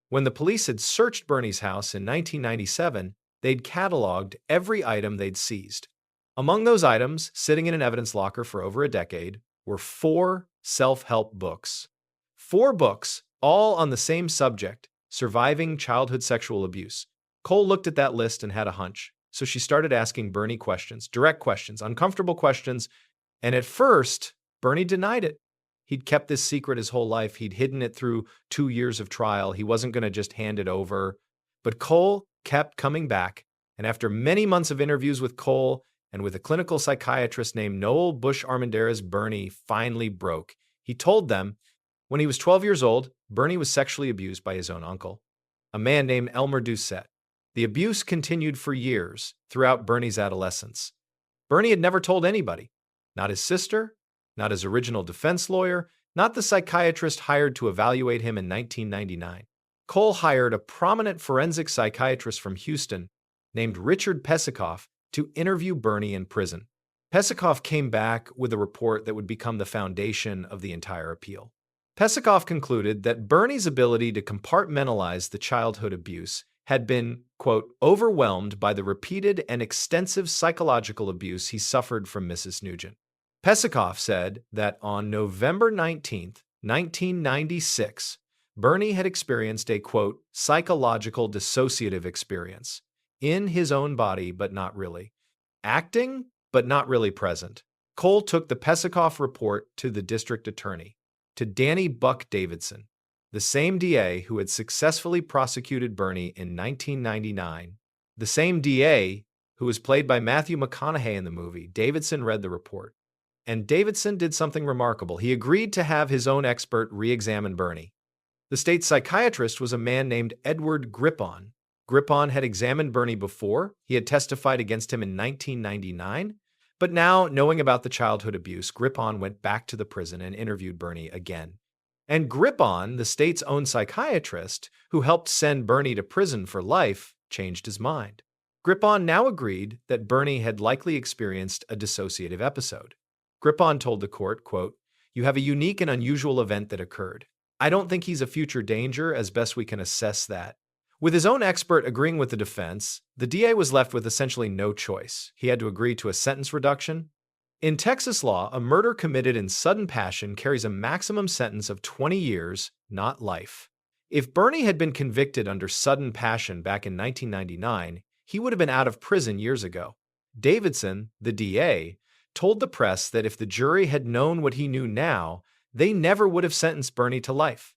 When the police had searched Bernie's house in 1997, they'd cataloged every item they'd seized. Among those items, sitting in an evidence locker for over a decade, were 4 self-help books. 4 books, all on the same subject, surviving childhood sexual abuse. Cole looked at that list and had a hunch, so she started asking Bernie questions, direct questions, uncomfortable questions, and at first, Bernie denied it. He'd kept this secret his whole life. He'd hidden it through 2 years of trial. He wasn't going to just hand it over. But Cole kept coming back, and after many months of interviews with Cole, and with a clinical psychiatrist named Noel Bush Armendariz, Bernie finally broke. He told them when he was 12 years old, Bernie was sexually abused by his own uncle, a man named Elmer Doucette. The abuse continued for years throughout Bernie's adolescence. Bernie had never told anybody, not his sister, not his original defense lawyer, not the psychiatrist hired to evaluate him in 1999. Cole hired a prominent forensic psychiatrist from Houston named Richard Pesikoff to interview Bernie in prison. Pesikoff came back with a report that would become the foundation of the entire appeal. Pesikoff concluded that Bernie's ability to compartmentalize the childhood abuse had been, quote, overwhelmed by the repeated and extensive psychological abuse he suffered from Mrs. Nugent. Pesikoff said that on November 19, 1996, Bernie had experienced a, quote, psychological dissociative experience. In his own body, but not really. Acting, but not really present. Cole took the Pesikoff report to the district attorney, to Danny Buck Davidson, the same DA who had successfully prosecuted Bernie in 1999, the same DA who was played by Matthew McConaughey in the movie. Davidson read the report. And Davidson did something remarkable. He agreed to have his own expert re-examine Bernie. The state psychiatrist was a man named Edward Grippon. Grippon had examined Bernie before. He had testified against him in 1999. But now, knowing about the childhood abuse, Grippon went back to the prison and interviewed Bernie again. And Grippon, the state's own psychiatrist, who helped send Bernie to prison for life, changed his mind. Grippon now agreed that Bernie had likely experienced a dissociative episode. Grippon told the court, quote, "You have a unique and unusual event that occurred. I don't think he's a future danger, as best we can assess that." With his own expert agreeing with the defense, the DA was left with essentially no choice. He had to agree to a sentence reduction. In Texas law, a murder committed in sudden passion carries a maximum sentence of 20 years, not life. If Bernie had been convicted under sudden passion back in 1999, he would have been out of prison years ago. Davidson, the DA, told the press that if the jury had known what he knew now, they never would have sentenced Bernie to life.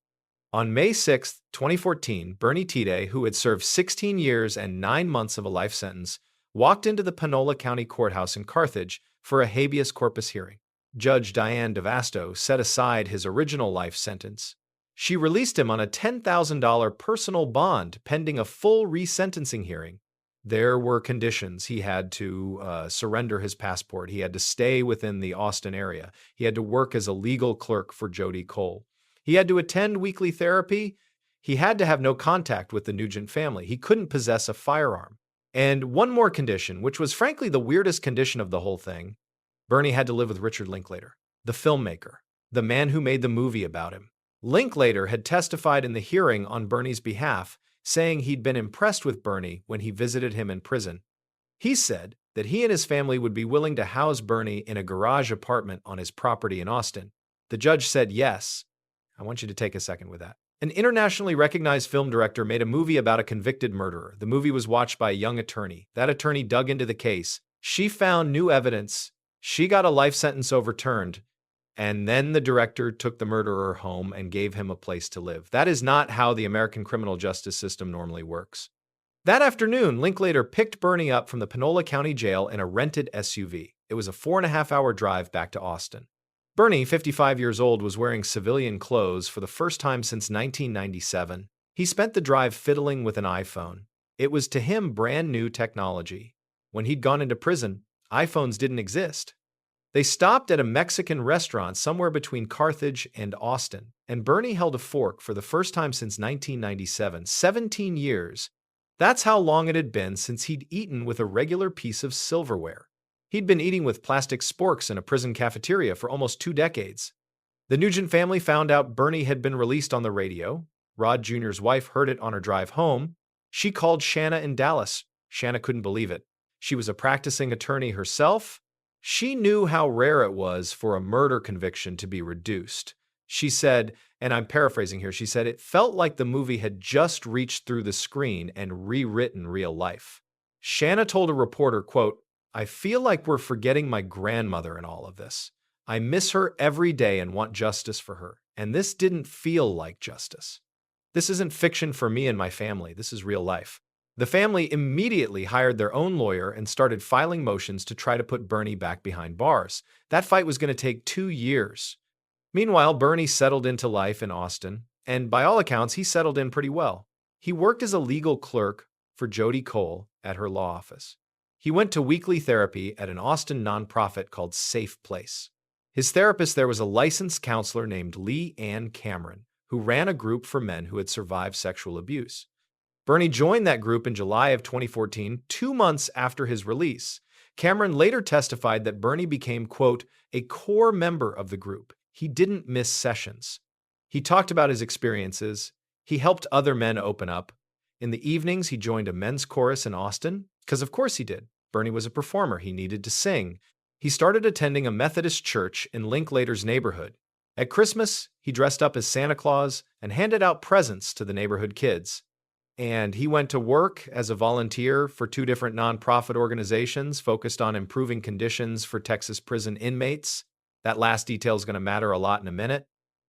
On May 6, 2014, Bernie Tiede, who had served 16 years and 9 months of a life sentence, walked into the Panola County Courthouse in Carthage for a habeas corpus hearing. Judge Diane DeVasto set aside his original life sentence. She released him on a $10,000 personal bond pending a full resentencing hearing. There were conditions. He had to surrender his passport. He had to stay within the Austin area. He had to work as a legal clerk for Jodi Cole. He had to attend weekly therapy. He had to have no contact with the Nugent family. He couldn't possess a firearm. And one more condition, which was frankly the weirdest condition of the whole thing, Bernie had to live with Richard Linklater, the filmmaker, the man who made the movie about him. Linklater had testified in the hearing on Bernie's behalf, saying he'd been impressed with Bernie when he visited him in prison. He said that he and his family would be willing to house Bernie in a garage apartment on his property in Austin. The judge said yes. I want you to take a second with that. An internationally recognized film director made a movie about a convicted murderer. The movie was watched by a young attorney. That attorney dug into the case. She found new evidence. She got a life sentence overturned. And then the director took the murderer home and gave him a place to live. That is not how the American criminal justice system normally works. That afternoon, Linklater picked Bernie up from the Panola County Jail in a rented SUV. It was a 4.5-hour drive back to Austin. Bernie, 55 years old, was wearing civilian clothes for the first time since 1997. He spent the drive fiddling with an iPhone. It was to him brand new technology. When he'd gone into prison, iPhones didn't exist. They stopped at a Mexican restaurant somewhere between Carthage and Austin, and Bernie held a fork for the first time since 1997, 17 years. That's how long it had been since he'd eaten with a regular piece of silverware. He'd been eating with plastic sporks in a prison cafeteria for almost 2 decades. The Nugent family found out Bernie had been released on the radio. Rod Jr.'s wife heard it on her drive home. She called Shanna in Dallas. Shanna couldn't believe it. She was a practicing attorney herself. She knew how rare it was for a murder conviction to be reduced. She said, and I'm paraphrasing here, she said, it felt like the movie had just reached through the screen and rewritten real life. Shanna told a reporter, quote, I feel like we're forgetting my grandmother in all of this. I miss her every day and want justice for her. And this didn't feel like justice. This isn't fiction for me and my family. This is real life. The family immediately hired their own lawyer and started filing motions to try to put Bernie back behind bars. That fight was going to take 2 years. Meanwhile, Bernie settled into life in Austin, and by all accounts, he settled in pretty well. He worked as a legal clerk for Jodi Cole at her law office. He went to weekly therapy at an Austin nonprofit called Safe Place. His therapist there was a licensed counselor named Lee Ann Cameron, who ran a group for men who had survived sexual abuse. Bernie joined that group in July of 2014, 2 months after his release. Cameron later testified that Bernie became, quote, a core member of the group. He didn't miss sessions. He talked about his experiences. He helped other men open up. In the evenings, he joined a men's chorus in Austin, because of course he did. Bernie was a performer. He needed to sing. He started attending a Methodist church in Linklater's neighborhood. At Christmas, he dressed up as Santa Claus and handed out presents to the neighborhood kids. And he went to work as a volunteer for 2 different nonprofit organizations focused on improving conditions for Texas prison inmates. That last detail is going to matter a lot in a minute.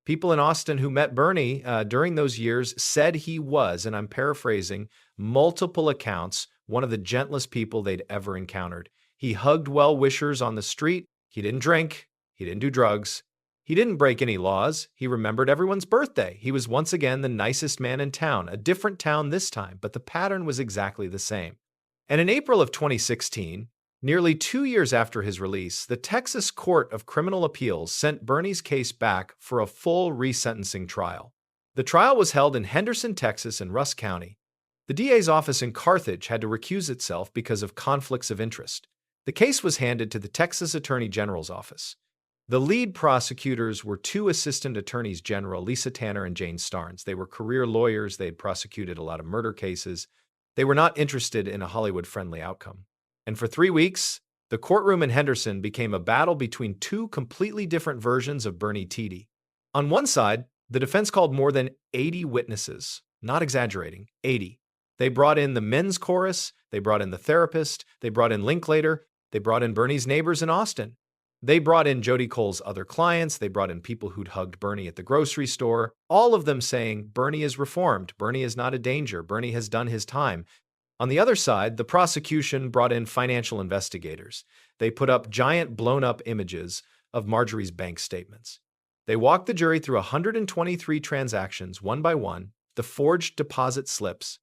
People in Austin who met Bernie during those years said he was, and I'm paraphrasing, multiple accounts, one of the gentlest people they'd ever encountered. He hugged well-wishers on the street. He didn't drink. He didn't do drugs. He didn't break any laws. He remembered everyone's birthday. He was once again the nicest man in town, a different town this time, but the pattern was exactly the same. And in April of 2016, nearly 2 years after his release, the Texas Court of Criminal Appeals sent Bernie's case back for a full resentencing trial. The trial was held in Henderson, Texas, and Rusk County. The DA's office in Carthage had to recuse itself because of conflicts of interest. The case was handed to the Texas Attorney General's office. The lead prosecutors were 2 assistant attorneys general, Lisa Tanner and Jane Starnes. They were career lawyers. They had prosecuted a lot of murder cases. They were not interested in a Hollywood-friendly outcome. And for 3 weeks, the courtroom in Henderson became a battle between 2 completely different versions of Bernie Tiede. On one side, the defense called more than 80 witnesses. Not exaggerating, 80. They brought in the men's chorus. They brought in the therapist. They brought in Linklater. They brought in Bernie's neighbors in Austin. They brought in Jodi Cole's other clients. They brought in people who'd hugged Bernie at the grocery store, all of them saying Bernie is reformed. Bernie is not a danger. Bernie has done his time. On the other side, the prosecution brought in financial investigators. They put up giant blown-up images of Marjorie's bank statements. They walked the jury through 123 transactions, one by one, the forged deposit slips,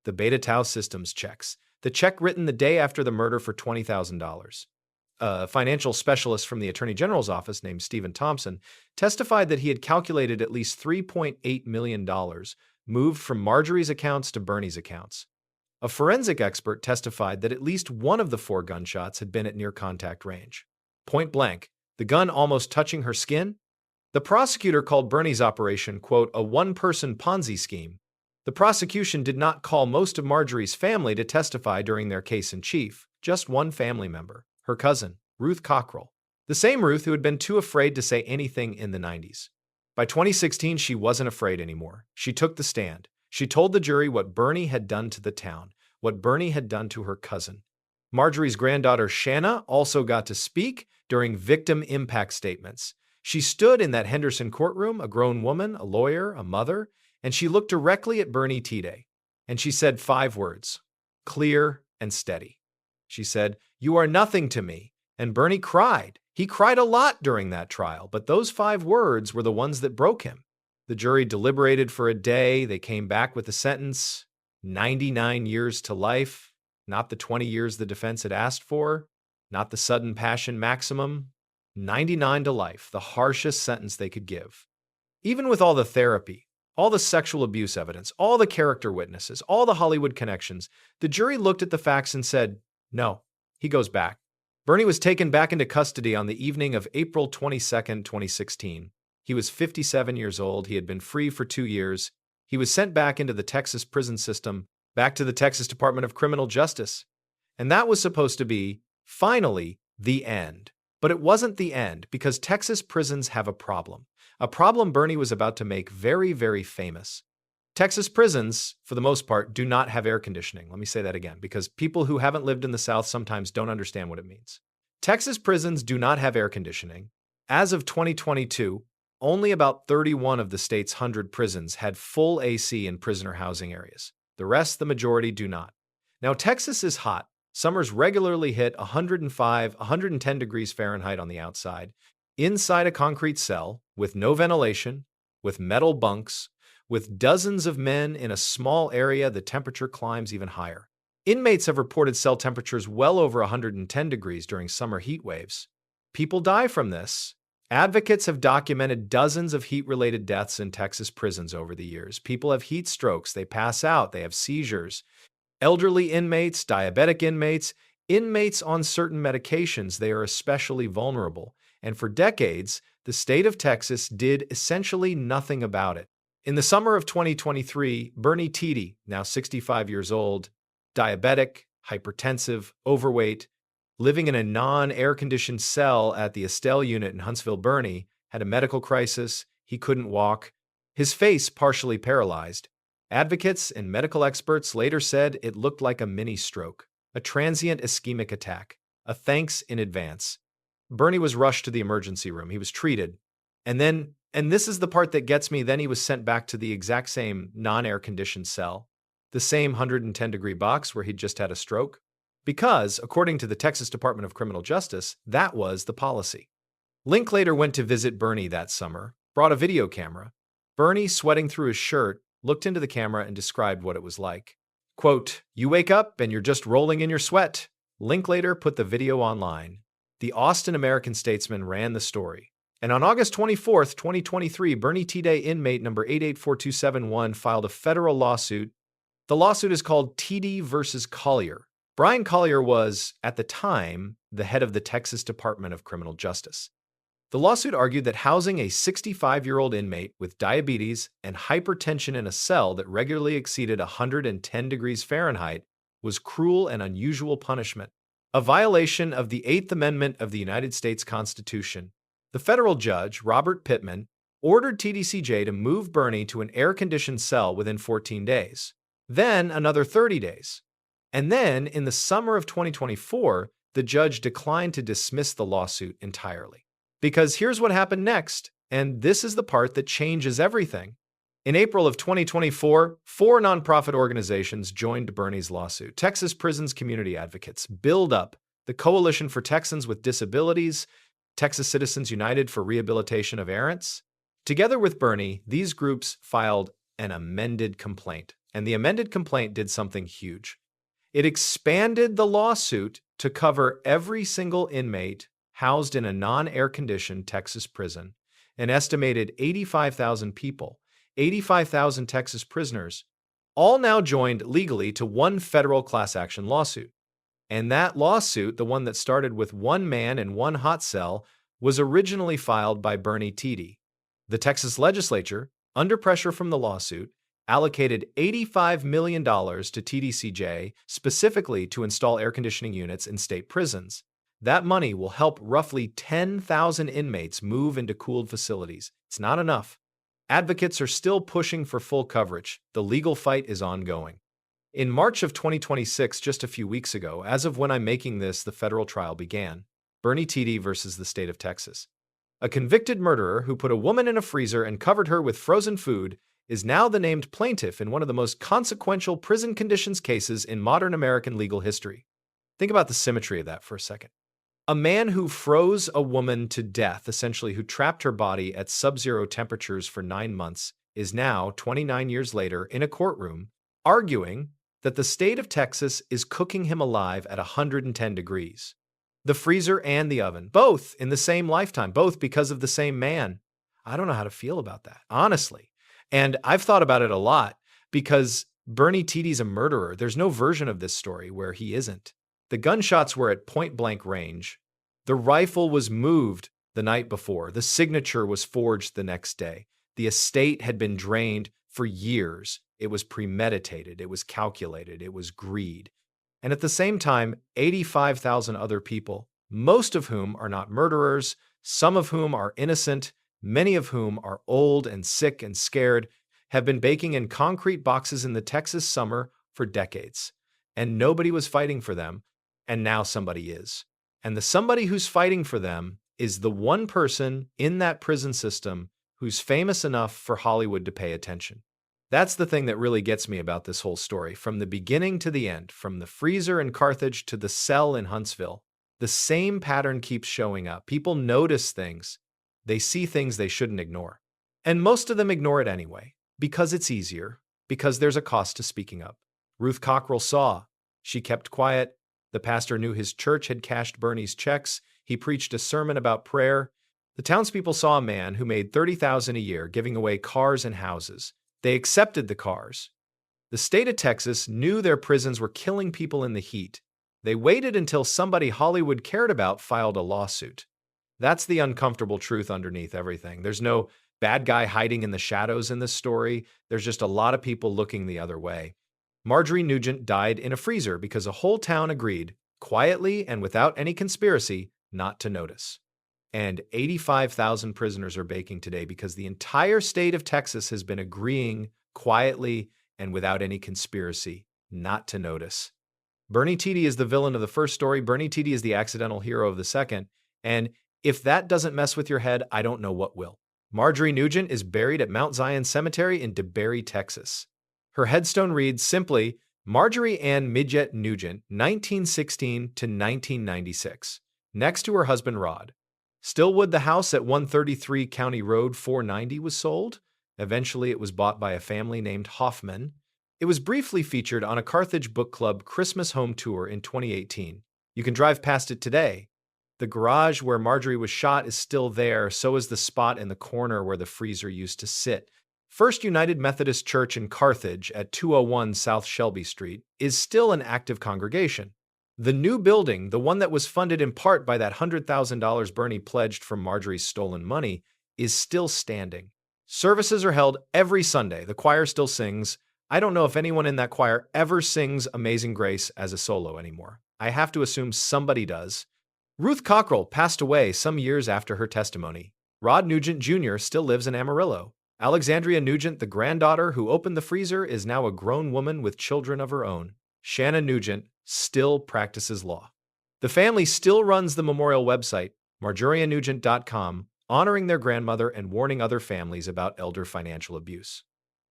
the Beta Tau systems checks, the check written the day after the murder for $20,000. A financial specialist from the Attorney General's office named Stephen Thompson testified that he had calculated at least $3.8 million moved from Marjorie's accounts to Bernie's accounts. A forensic expert testified that at least one of the 4 gunshots had been at near contact range. Point blank, the gun almost touching her skin? The prosecutor called Bernie's operation, quote, a one-person Ponzi scheme. The prosecution did not call most of Marjorie's family to testify during their case in chief, just one family member, her cousin, Ruth Cockrell, the same Ruth who had been too afraid to say anything in the 90s. By 2016, she wasn't afraid anymore. She took the stand. She told the jury what Bernie had done to the town, what Bernie had done to her cousin. Marjorie's granddaughter, Shanna, also got to speak during victim impact statements. She stood in that Henderson courtroom, a grown woman, a lawyer, a mother, and she looked directly at Bernie Tiede, and she said 5 words, clear and steady. She said, "You are nothing to me." And Bernie cried. He cried a lot during that trial, but those 5 words were the ones that broke him. The jury deliberated for a day. They came back with a sentence, 99 years to life, not the 20 years the defense had asked for, not the sudden passion maximum, 99 to life, the harshest sentence they could give. Even with all the therapy, all the sexual abuse evidence, all the character witnesses, all the Hollywood connections, the jury looked at the facts and said, no, he goes back. Bernie was taken back into custody on the evening of April 22, 2016. He was 57 years old. He had been free for 2 years. He was sent back into the Texas prison system, back to the Texas Department of Criminal Justice. And that was supposed to be, finally, the end. But it wasn't the end, because Texas prisons have a problem Bernie was about to make very, very famous. Texas prisons, for the most part, do not have air conditioning. Let me say that again, because people who haven't lived in the South sometimes don't understand what it means. Texas prisons do not have air conditioning. As of 2022, only about 31 of the state's 100 prisons had full AC in prisoner housing areas. The rest, the majority, do not. Now, Texas is hot. Summers regularly hit 105, 110 degrees Fahrenheit on the outside, inside a concrete cell, with no ventilation, with metal bunks, with dozens of men in a small area. The temperature climbs even higher. Inmates have reported cell temperatures well over 110 degrees during summer heat waves. People die from this. Advocates have documented dozens of heat-related deaths in Texas prisons over the years. People have heat strokes, they pass out, they have seizures. Elderly inmates, diabetic inmates, inmates on certain medications, they are especially vulnerable. And for decades, the state of Texas did essentially nothing about it. In the summer of 2023, Bernie Tiede, now 65 years old, diabetic, hypertensive, overweight, living in a non-air-conditioned cell at the Estelle Unit in Huntsville, Bernie, had a medical crisis. He couldn't walk. His face partially paralyzed. Advocates and medical experts later said it looked like a mini-stroke, a transient ischemic attack, a thanks in advance. Bernie was rushed to the emergency room. He was treated. And this is the part that gets me, then he was sent back to the exact same non-air-conditioned cell, the same 110-degree box where he'd just had a stroke. Because, according to the Texas Department of Criminal Justice, that was the policy. Linklater went to visit Bernie that summer, brought a video camera. Bernie, sweating through his shirt, looked into the camera and described what it was like. Quote, "You wake up and you're just rolling in your sweat." Linklater put the video online. The Austin American-Statesman ran the story. And on August 24, 2023, Bernie Tiede inmate number 884271 filed a federal lawsuit. The lawsuit is called Tiede versus Collier. Brian Collier was, at the time, the head of the Texas Department of Criminal Justice. The lawsuit argued that housing a 65-year-old inmate with diabetes and hypertension in a cell that regularly exceeded 110 degrees Fahrenheit was cruel and unusual punishment, a violation of the 8th Amendment of the United States Constitution. The federal judge, Robert Pittman, ordered TDCJ to move Bernie to an air-conditioned cell within 14 days, then another 30 days. And then, in the summer of 2024, the judge declined to dismiss the lawsuit entirely. Because here's what happened next, and this is the part that changes everything. In April of 2024, 4 nonprofit organizations joined Bernie's lawsuit. Texas Prisons Community Advocates, Build Up, the Coalition for Texans with Disabilities, Texas Citizens United for Rehabilitation of Errants. Together with Bernie, these groups filed an amended complaint, and the amended complaint did something huge. It expanded the lawsuit to cover every single inmate housed in a non-air-conditioned Texas prison, an estimated 85,000 people, 85,000 Texas prisoners, all now joined legally to one federal class action lawsuit. And that lawsuit, the one that started with one man in one hot cell, was originally filed by Bernie Tiede. The Texas legislature, under pressure from the lawsuit, allocated $85 million to TDCJ specifically to install air conditioning units in state prisons. That money will help roughly 10,000 inmates move into cooled facilities. It's not enough. Advocates are still pushing for full coverage. The legal fight is ongoing. In March of 2026, just a few weeks ago, as of when I'm making this, the federal trial began. Bernie Tiede versus the state of Texas. A convicted murderer who put a woman in a freezer and covered her with frozen food is now the named plaintiff in one of the most consequential prison conditions cases in modern American legal history. Think about the symmetry of that for a second. A man who froze a woman to death, essentially who trapped her body at sub-zero temperatures for 9 months, is now, 29 years later, in a courtroom, arguing that the state of Texas is cooking him alive at 110 degrees. The freezer and the oven, both in the same lifetime, both because of the same man. I don't know how to feel about that, honestly. And I've thought about it a lot because Bernie Tiede's a murderer. There's no version of this story where he isn't. The gunshots were at point-blank range. The rifle was moved the night before. The signature was forged the next day. The estate had been drained for years. It was premeditated. It was calculated. It was greed. And at the same time, 85,000 other people, most of whom are not murderers, some of whom are innocent, many of whom are old and sick and scared, have been baking in concrete boxes in the Texas summer for decades. And nobody was fighting for them, and now somebody is. And the somebody who's fighting for them is the one person in that prison system who's famous enough for Hollywood to pay attention. That's the thing that really gets me about this whole story. From the beginning to the end, from the freezer in Carthage to the cell in Huntsville, the same pattern keeps showing up. People notice things. They see things they shouldn't ignore. And most of them ignore it anyway, because it's easier, because there's a cost to speaking up. Ruth Cockrell saw. She kept quiet. The pastor knew his church had cashed Bernie's checks. He preached a sermon about prayer. The townspeople saw a man who made $30,000 a year giving away cars and houses. They accepted the cars. The state of Texas knew their prisons were killing people in the heat. They waited until somebody Hollywood cared about filed a lawsuit. That's the uncomfortable truth underneath everything. There's no bad guy hiding in the shadows in this story. There's just a lot of people looking the other way. Marjorie Nugent died in a freezer because a whole town agreed, quietly and without any conspiracy, not to notice. And 85,000 prisoners are baking today because the entire state of Texas has been agreeing quietly and without any conspiracy not to notice. Bernie Tiede is the villain of the first story. Bernie Tiede is the accidental hero of the second. And if that doesn't mess with your head, I don't know what will. Marjorie Nugent is buried at Mount Zion Cemetery in DeBerry, Texas. Her headstone reads simply, Marjorie and Rod Nugent, 1916 to 1996, next to her husband Rod. Stillwood, the house at 133 County Road 490, was sold. Eventually, it was bought by a family named Hawthorne. It was briefly featured on a Carthage Book Club Christmas home tour in 2018. You can drive past it today. The garage where Marjorie was shot is still there, so is the spot in the corner where the freezer used to sit. First United Methodist Church in Carthage at 201 South Shelby Street is still an active congregation. The new building, the one that was funded in part by that $100,000 Bernie pledged from Marjorie's stolen money, is still standing. Services are held every Sunday. The choir still sings. I don't know if anyone in that choir ever sings Amazing Grace as a solo anymore. I have to assume somebody does. Ruth Cockrell passed away some years after her testimony. Rod Nugent Jr. still lives in Amarillo. Alexandria Nugent, the granddaughter who opened the freezer, is now a grown woman with children of her own. Shanna Nugent still practices law. The family still runs the memorial website, marjorieandnugent.com, honoring their grandmother and warning other families about elder financial abuse.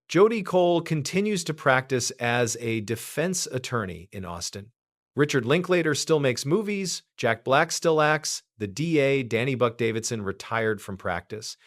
Jodi Cole continues to practice as a defense attorney in Austin. Richard Linklater still makes movies. Jack Black still acts. The DA, Danny Buck Davidson, retired from practice.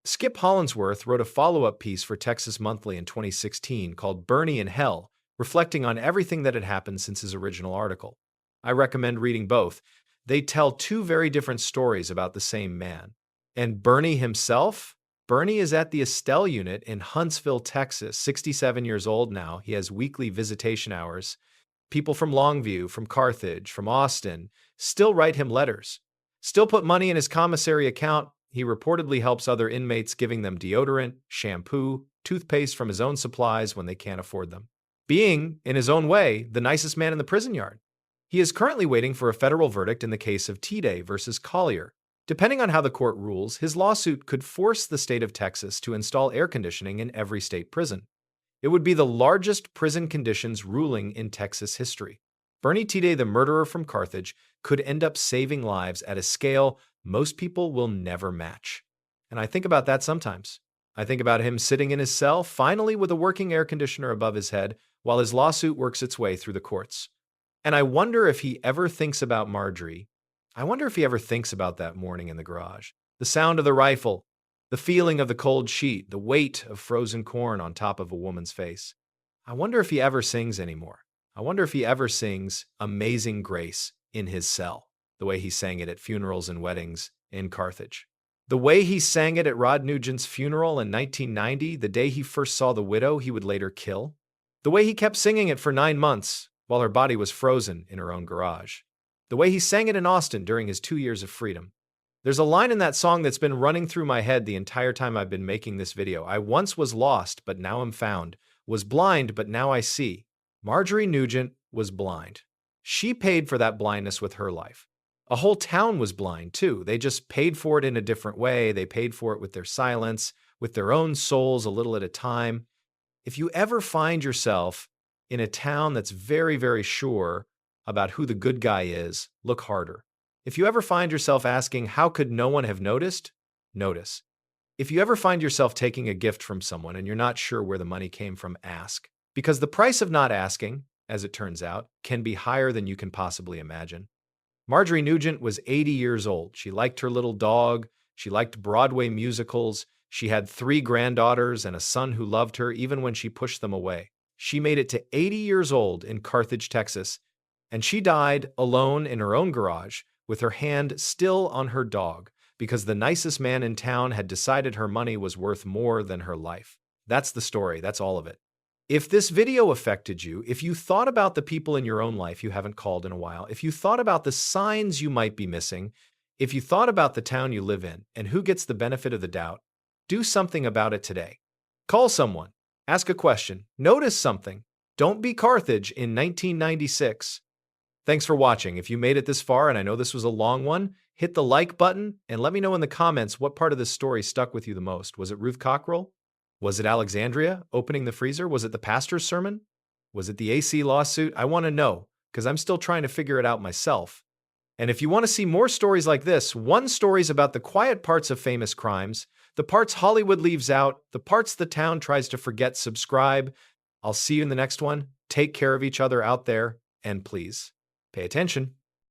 Skip Hollandsworth wrote a follow-up piece for Texas Monthly in 2016 called Bernie in Hell, reflecting on everything that had happened since his original article. I recommend reading both. They tell two very different stories about the same man. And Bernie himself? Bernie is at the Estelle Unit in Huntsville, Texas, 67 years old now. He has weekly visitation hours. People from Longview, from Carthage, from Austin still write him letters, still put money in his commissary account. He reportedly helps other inmates, giving them deodorant, shampoo, toothpaste from his own supplies when they can't afford them. Being, in his own way, the nicest man in the prison yard. He is currently waiting for a federal verdict in the case of Tiede versus Collier. Depending on how the court rules, his lawsuit could force the state of Texas to install air conditioning in every state prison. It would be the largest prison conditions ruling in Texas history. Bernie Tiede, the murderer from Carthage, could end up saving lives at a scale most people will never match. And I think about that sometimes. I think about him sitting in his cell, finally with a working air conditioner above his head, while his lawsuit works its way through the courts. And I wonder if he ever thinks about Marjorie. I wonder if he ever thinks about that morning in the garage. The sound of the rifle, the feeling of the cold sheet, the weight of frozen corn on top of a woman's face. I wonder if he ever sings anymore. I wonder if he ever sings Amazing Grace in his cell, the way he sang it at funerals and weddings in Carthage. The way he sang it at Rod Nugent's funeral in 1990, the day he first saw the widow he would later kill. The way he kept singing it for 9 months while her body was frozen in her own garage. The way he sang it in Austin during his 2 years of freedom. There's a line in that song that's been running through my head the entire time I've been making this video. I once was lost, but now am found. Was blind, but now I see. Marjorie Nugent was blind. She paid for that blindness with her life. A whole town was blind, too. They just paid for it in a different way. They paid for it with their silence, with their own souls a little at a time. If you ever find yourself in a town that's very, very sure about who the good guy is, look harder. If you ever find yourself asking, how could no one have noticed? Notice. If you ever find yourself taking a gift from someone and you're not sure where the money came from, ask. Because the price of not asking, as it turns out, can be higher than you can possibly imagine. Marjorie Nugent was 80 years old. She liked her little dog. She liked Broadway musicals. She had 3 granddaughters and a son who loved her even when she pushed them away. She made it to 80 years old in Carthage, Texas, and she died alone in her own garage with her hand still on her dog because the nicest man in town had decided her money was worth more than her life. That's the story. That's all of it. If this video affected you, if you thought about the people in your own life you haven't called in a while, if you thought about the signs you might be missing, if you thought about the town you live in and who gets the benefit of the doubt, do something about it today. Call someone. Ask a question. Notice something. Don't be Carthage in 1996. Thanks for watching. If you made it this far, and I know this was a long one, hit the like button and let me know in the comments what part of this story stuck with you the most. Was it Ruth Cockrell? Was it Alexandria opening the freezer? Was it the pastor's sermon? Was it the AC lawsuit? I want to know, because I'm still trying to figure it out myself. And if you want to see more stories like this, one story's about the quiet parts of famous crimes, the parts Hollywood leaves out, the parts the town tries to forget. Subscribe. I'll see you in the next one. Take care of each other out there, and please, pay attention.